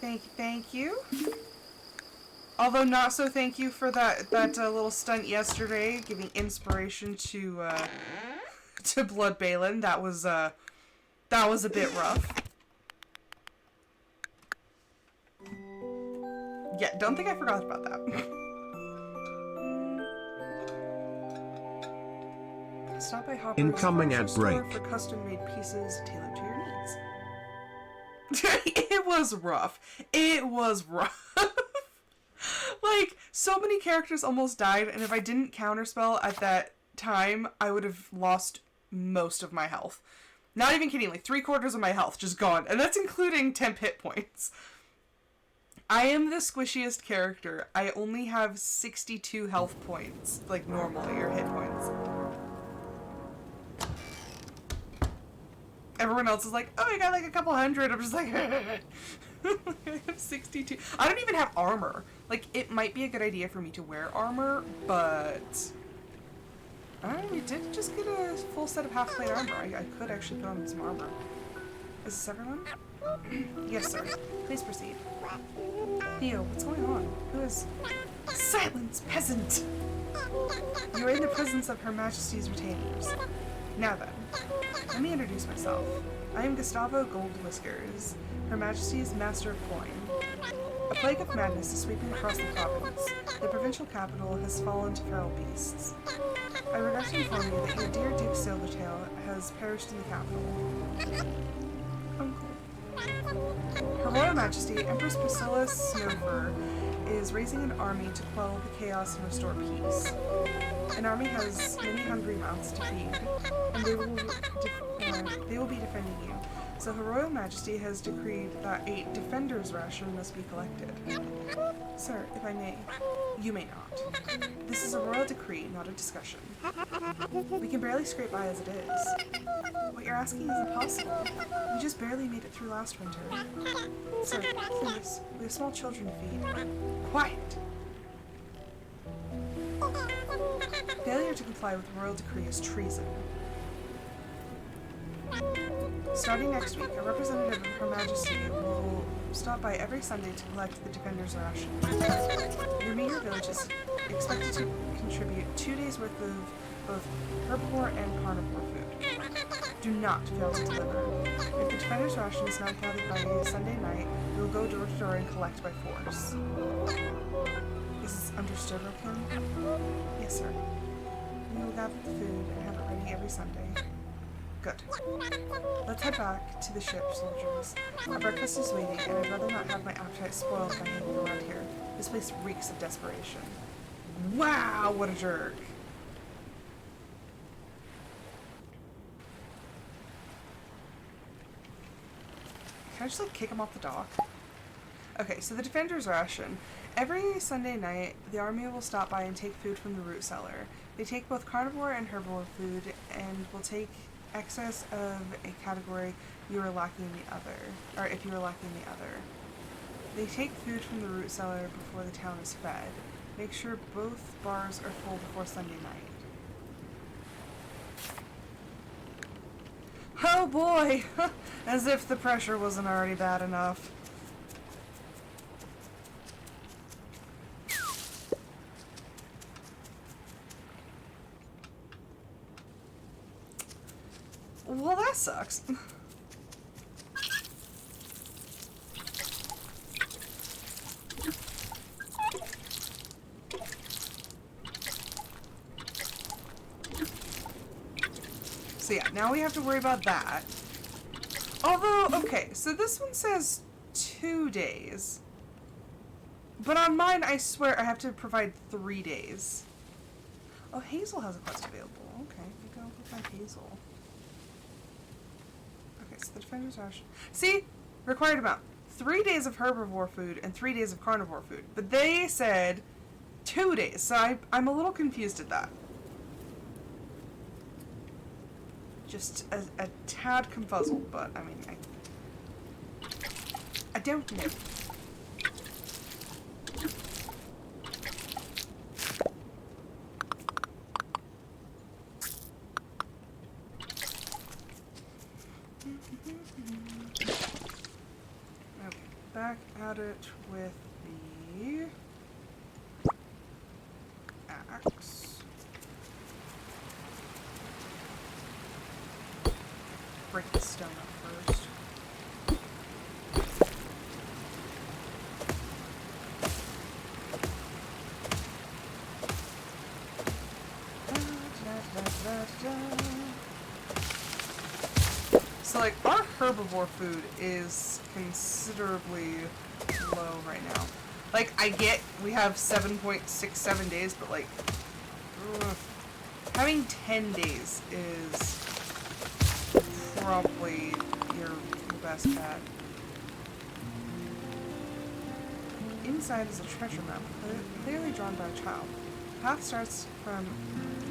Thank you. Although not so thank you for that little stunt yesterday, giving inspiration to Blood Balin. That was a bit rough. Yeah, don't think I forgot about that. Stop by Hopper's Incoming ad store break. for custom-made pieces tailored to your needs. It was rough. It was rough. Like, so many characters almost died, and if I didn't counterspell at that time, I would have lost most of my health. Not even kidding, like 3/4 of my health just gone, and that's including temp hit points. I am the squishiest character. I only have 62 health points, like normally, or hit points. Everyone else is like, oh, I got like a couple hundred. I'm just like, I have 62. I don't even have armor. Like, it might be a good idea for me to wear armor, but... we did just get a full set of half-plate armor. I could actually put on some armor. Is this everyone? Yes, sir. Please proceed. Theo, what's going on? Who is... Silence, peasant! You are in the presence of Her Majesty's retainers. Now then, let me introduce myself. I am Gustavo Gold Whiskers, Her Majesty's Master of Coin. A plague of madness is sweeping across the province. The provincial capital has fallen to feral beasts. I regret to inform you that your dear Duke Silvertail has perished in the capital. Uncle. Her Royal Majesty, Empress Priscilla Snowfur, is raising an army to quell the chaos and restore peace. An army has many hungry mouths to feed, and they will be defending you. So Her Royal Majesty has decreed that a defender's ration must be collected. Sir, if I may, you may not. This is a royal decree, not a discussion. We can barely scrape by as it is. What you're asking is impossible. We just barely made it through last winter. Sir, please, we have small children to feed. Quiet! Failure to comply with the royal decree is treason. Starting next week, a representative of Her Majesty will stop by every Sunday to collect the defender's ration. Your meager village is expected to contribute 2 days' worth of both herbivore and carnivore food. Do not fail to deliver. If the defender's ration is not gathered by Sunday night, we will go door to door and collect by force. Is this understood, Rokin? Yes, sir. We will gather the food and have it ready every Sunday. Good. Let's head back to the ship, soldiers. Our breakfast is waiting, and I'd rather not have my appetite spoiled by hanging around here. This place reeks of desperation. Wow, what a jerk. Can I just, like, kick him off the dock? Okay, so the defender's ration. Every Sunday night, the army will stop by and take food from the root cellar. They take both carnivore and herbivore food, and will take excess of a category you are lacking the other, or if you are lacking the other. They take food from the root cellar before the town is fed. Make sure both bars are full before Sunday night. Oh boy! As if the pressure wasn't already bad enough. Well, that sucks. So yeah, now we have to worry about that. Although, okay, so this one says 2 days. But on mine, I swear I have to provide 3 days. Oh, Hazel has a quest available. Okay, we go find Hazel. Okay, so the defender's ration. See? Required amount. 3 days of herbivore food and 3 days of carnivore food. But they said 2 days, so I'm a little confused at that. Just a tad confuzzled, but I mean, I don't know. Okay, back at it with the axe. Break the stone up first. So, like, our herbivore food is considerably low right now. Like, I get we have 7.67 days, but, like, having 10 days is probably your best bet. Inside is a treasure map, clearly drawn by a child. The path starts from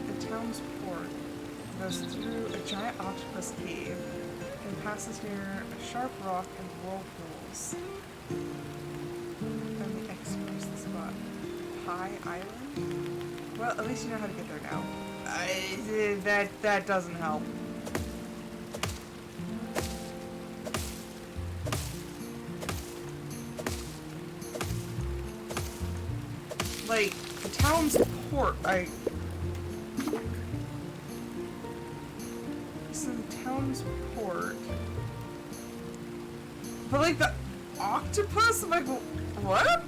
the town's port, goes through a giant octopus cave, and passes near a sharp rock and whirlpools. Then the explores the spot. Pie Island? Well, at least you know how to get there now. That doesn't help. Like, the town's port, So the town's port. But like the octopus? I'm like, what?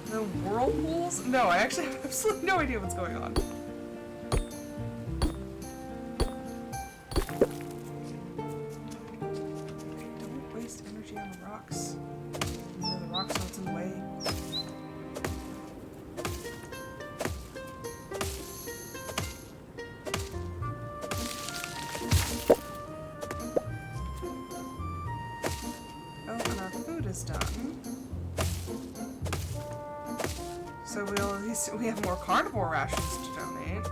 The whirlpools? No, I actually have absolutely no idea what's going on. Don't waste energy on the rocks. The rocks know it's in the way. Done. So we have more carnivore rations to donate.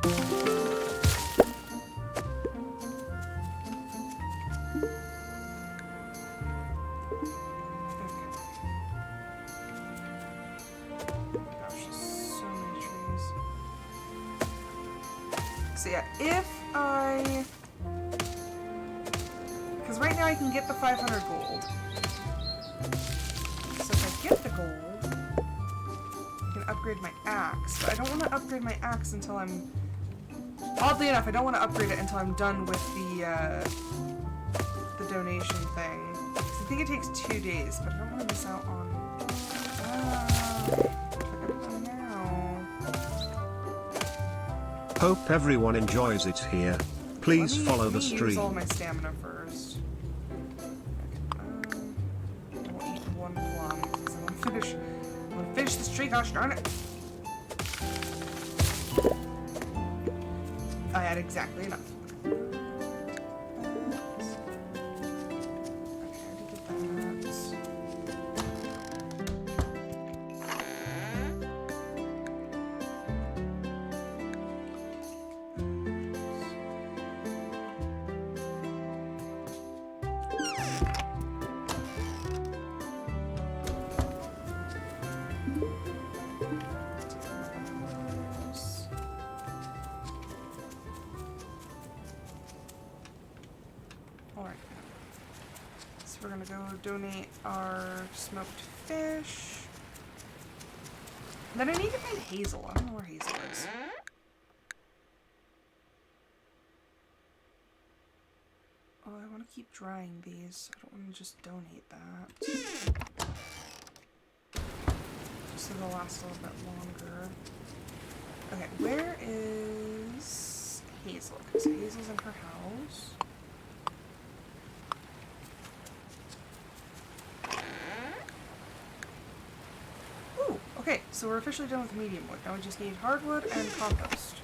Gosh, there's so many trees. So yeah, because right now I can get the 500 gold. Get the gold, I can upgrade my axe, but I don't want to upgrade my axe until I'm... Oddly enough, I don't want to upgrade it until I'm done with the donation thing. I think it takes 2 days, but I don't want to miss out on... now. Hope everyone enjoys it here. Please follow the stream. Use all my stamina first. I'm gonna finish this tree, gosh darn it. I had exactly enough. We're gonna go donate our smoked fish. Then I need to find Hazel. I don't know where Hazel is. Oh, I want to keep drying these. I don't want to just donate that. Just so they'll last a little bit longer. Okay, where is Hazel? Because Hazel's in her house. Okay, so we're officially done with medium wood. Now we just need hardwood and compost.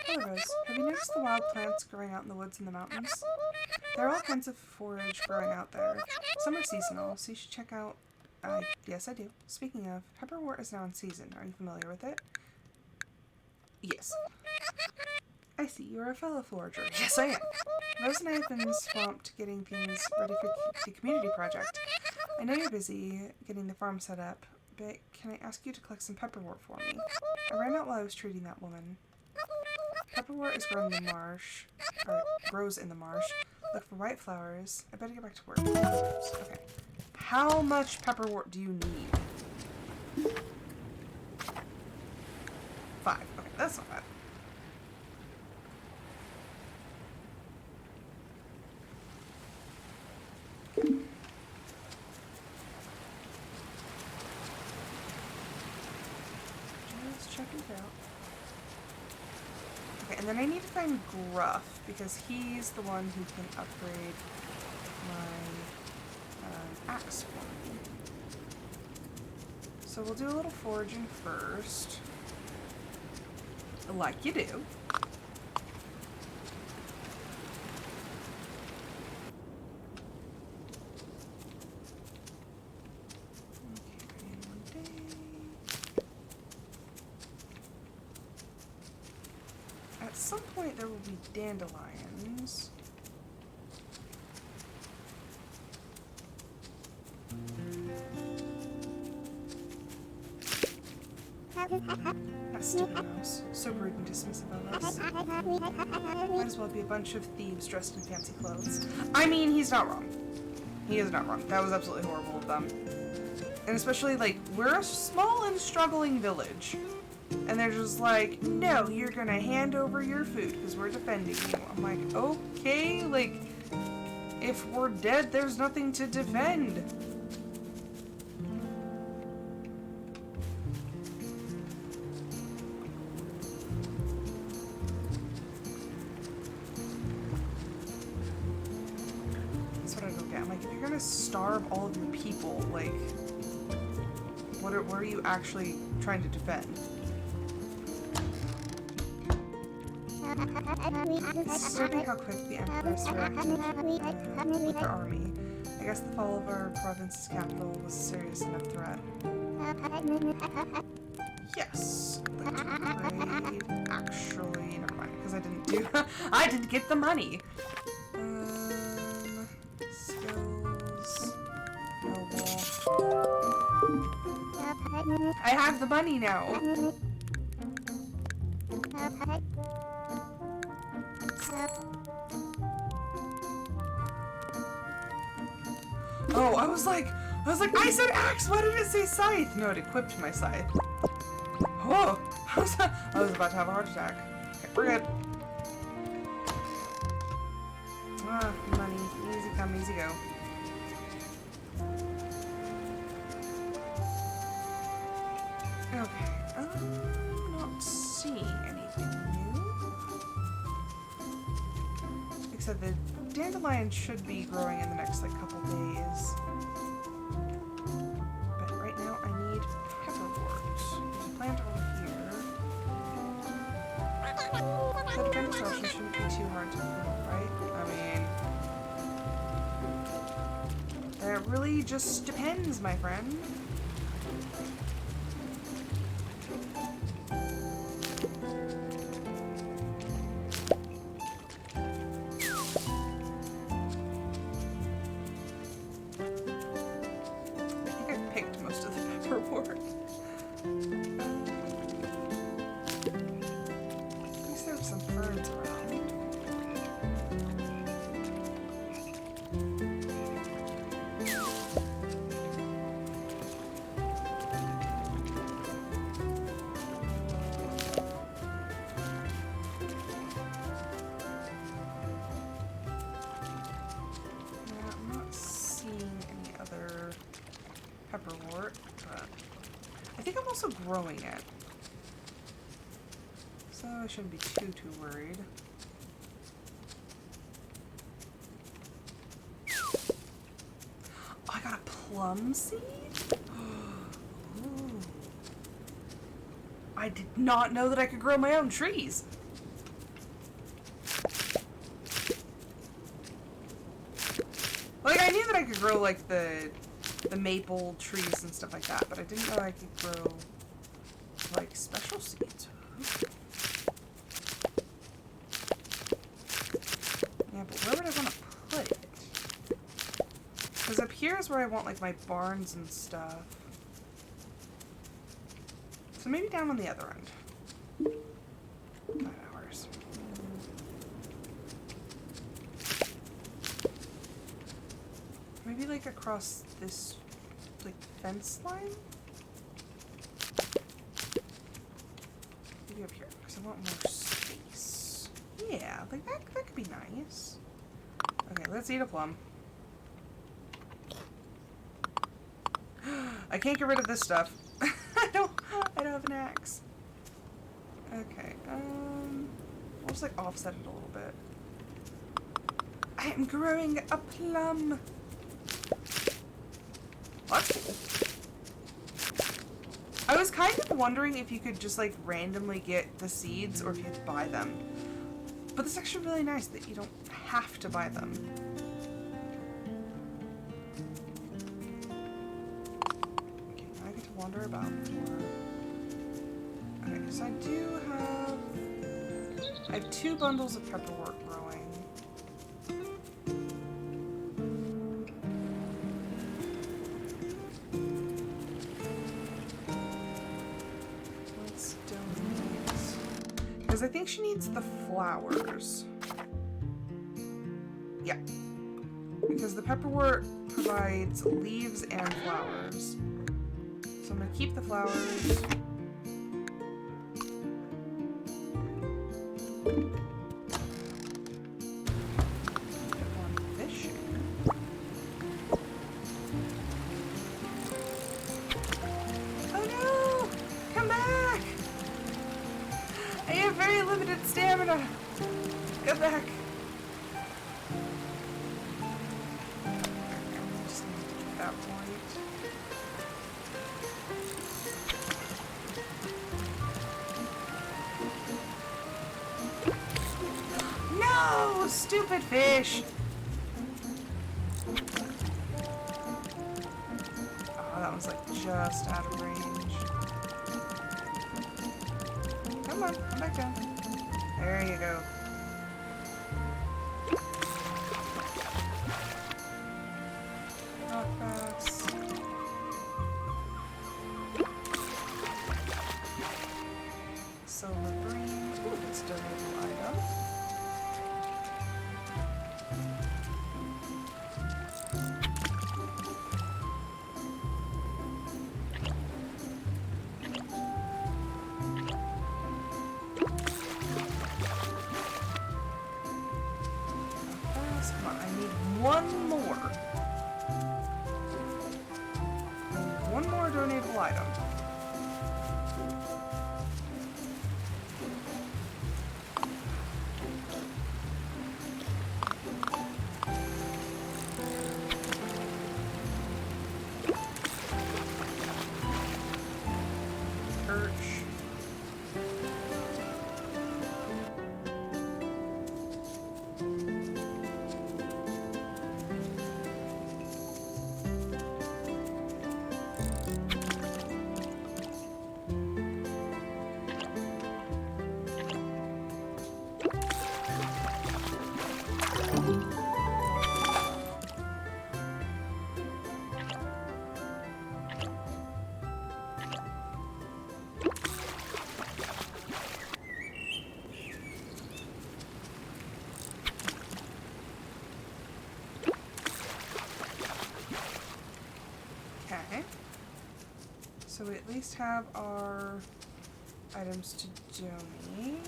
Hello, Rose. Have you noticed the wild plants growing out in the woods and the mountains? There are all kinds of forage growing out there. Some are seasonal, so you should check out... yes, I do. Speaking of, pepperwort is now in season. Are you familiar with it? Yes. I see, you're a fellow forager. Yes, I am. Rose and I have been swamped getting things ready for the community project. I know you're busy getting the farm set up, but can I ask you to collect some pepperwort for me? I ran out while I was treating that woman. Pepperwort is grown in the marsh, or grows in the marsh. Look for white flowers. I better get back to work. Okay. How much pepperwort do you need? 5. Okay, that's not bad. Check it out. Okay, and then I need to find Gruff, because he's the one who can upgrade my axe for me. So we'll do a little foraging first. Like you do. some point there will be dandelions. That stupid mouse. So rude and dismissive of us. Might as well be a bunch of thieves dressed in fancy clothes. I mean, he's not wrong. He is not wrong. That was absolutely horrible of them. And especially, like, we're a small and struggling village. And they're just like, no, you're gonna hand over your food because we're defending you. I'm like, okay, like, if we're dead, there's nothing to defend. That's what I don't get. I'm like, if you're gonna starve all of your people, like, what are you actually trying to defend? It's disturbing how quick the Empress reacted with her army. I guess the fall of our province's capital was a serious enough threat. Yes. Actually, never mind, because I didn't do I didn't get the money. Skills. Noble. I have the money now. Oh, I was like, I said axe, why did it say scythe? No, it equipped my scythe. Oh, I was about to have a heart attack. Okay, we're good. Ah, money. Easy come, easy go. Okay, I'm not seeing anything new. Except the dandelion should be growing in the next, like, couple days. But right now I need pepperwort. There's a plant over here. The defense option shouldn't be too hard to grow, right? I mean, that really just depends, my friend. Pepperwort, but I think I'm also growing it, so I shouldn't be too worried. Oh, I got a plum seed? Ooh. I did not know that I could grow my own trees. Like, I knew that I could grow, like, the maple trees and stuff like that, but I didn't know I could grow, like, special seeds. Yeah, but where would I want to put it? Because up here is where I want, like, my barns and stuff. So maybe down on the other end. 5 hours. Maybe, like, across this, like, fence line? Maybe up here, because I want more space. Yeah, like, that could be nice. Okay, let's eat a plum. I can't get rid of this stuff. I don't have an axe. Okay, I'll just, like, offset it a little bit. I am growing a plum. That's cool. I was kind of wondering if you could just, like, randomly get the seeds or if you had to buy them. But it's actually really nice that you don't have to buy them. Okay, now I get to wander about more. Okay, so I do have I have 2 bundles of pepperwort growing. Let's donate. Because I think she needs the flowers. Yeah. Because the pepperwort provides leaves and flowers. So I'm going to keep the flowers. Stamina! Go back! Just need to get that point. No! Stupid fish! Oh, that was like just out of range. Come on, come back down. There you go. Not fast. Silver green. Ooh, it's a donable item. Come on, I need one more. I need one more donable item. Okay. So we at least have our items to donate.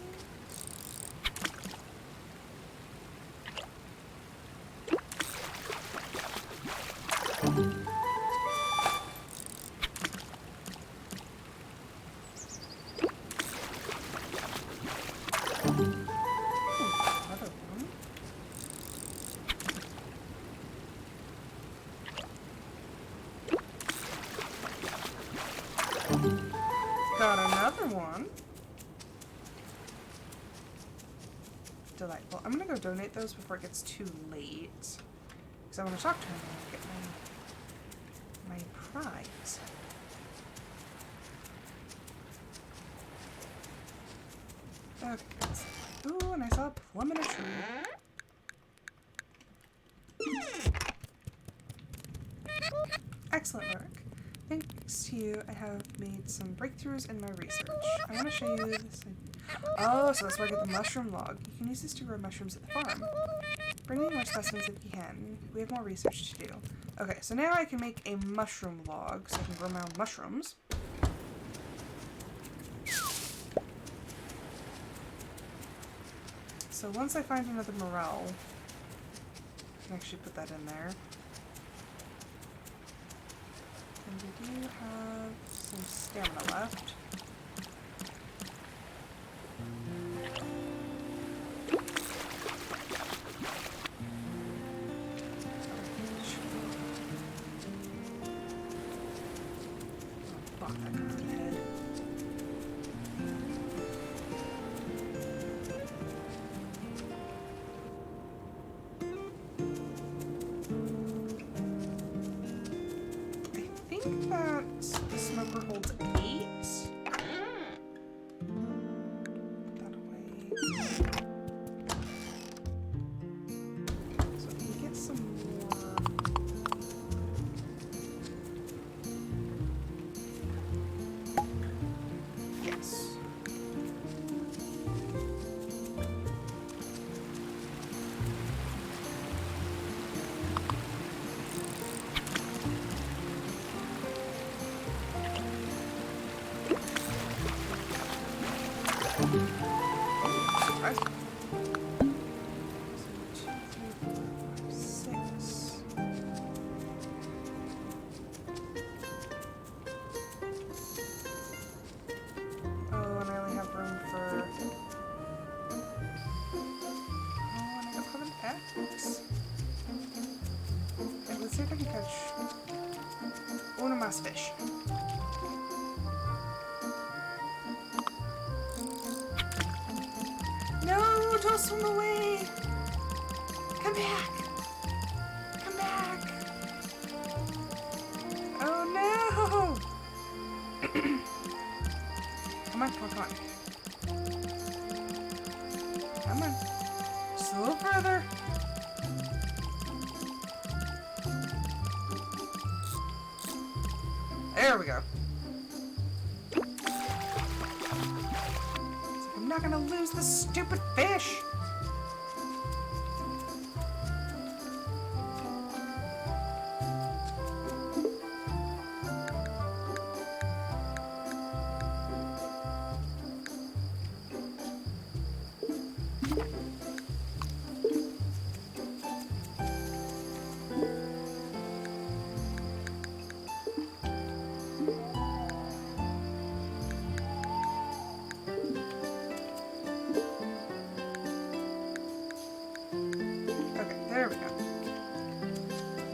Another one. Got another one. Delightful. I'm gonna go donate those before it gets too late. Because I want to talk to him and get my prize. Okay, guys. Ooh, and I saw a plum in a tree. Excellent work. Thanks to you, I have made some breakthroughs in my research. I want to show you this. Oh, so that's where I get the mushroom log. You can use this to grow mushrooms at the farm. Bring me more specimens if you can. We have more research to do. Okay, so now I can make a mushroom log so I can grow my own mushrooms. So once I find another morel, I can actually put that in there. And we do have some stamina left. Oh, that got on the head. I think that the smoker holds 8. Put that away. class fish. No, don't swim away. Come back. Come back. Oh no. Come on, come on, come on. Come on. Just a little further. There we go. I'm not gonna lose this stupid fish. There we go.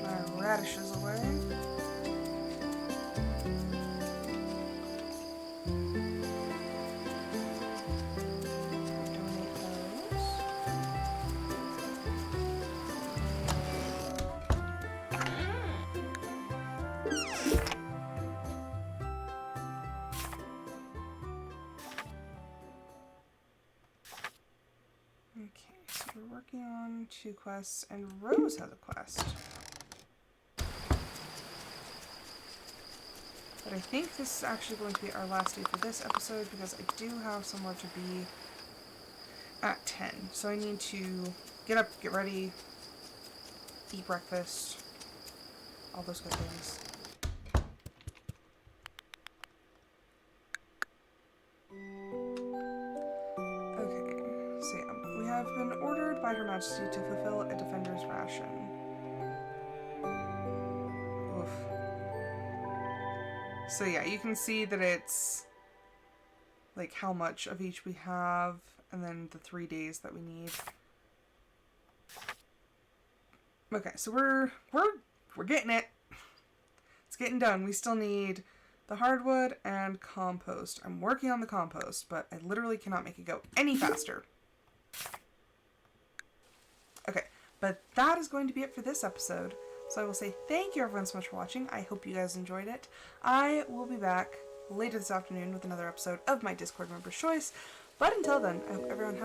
My radishes away. Donate those. Okay, so we're working on 2 quests, and Rose has a quest. But I think this is actually going to be our last day for this episode because I do have somewhere to be at 10. So I need to get up, get ready, eat breakfast, all those good things. Have been ordered by Her Majesty to fulfill a defender's ration. Oof. So yeah, you can see that it's like how much of each we have, and then the 3 days that we need. Okay, so we're getting it. It's getting done. We still need the hardwood and compost. I'm working on the compost, but I literally cannot make it go any faster. Okay, but that is going to be it for this episode. So I will say thank you everyone so much for watching. I hope you guys enjoyed it. I will be back later this afternoon with another episode of my Discord Member's Choice. But until then, I hope everyone has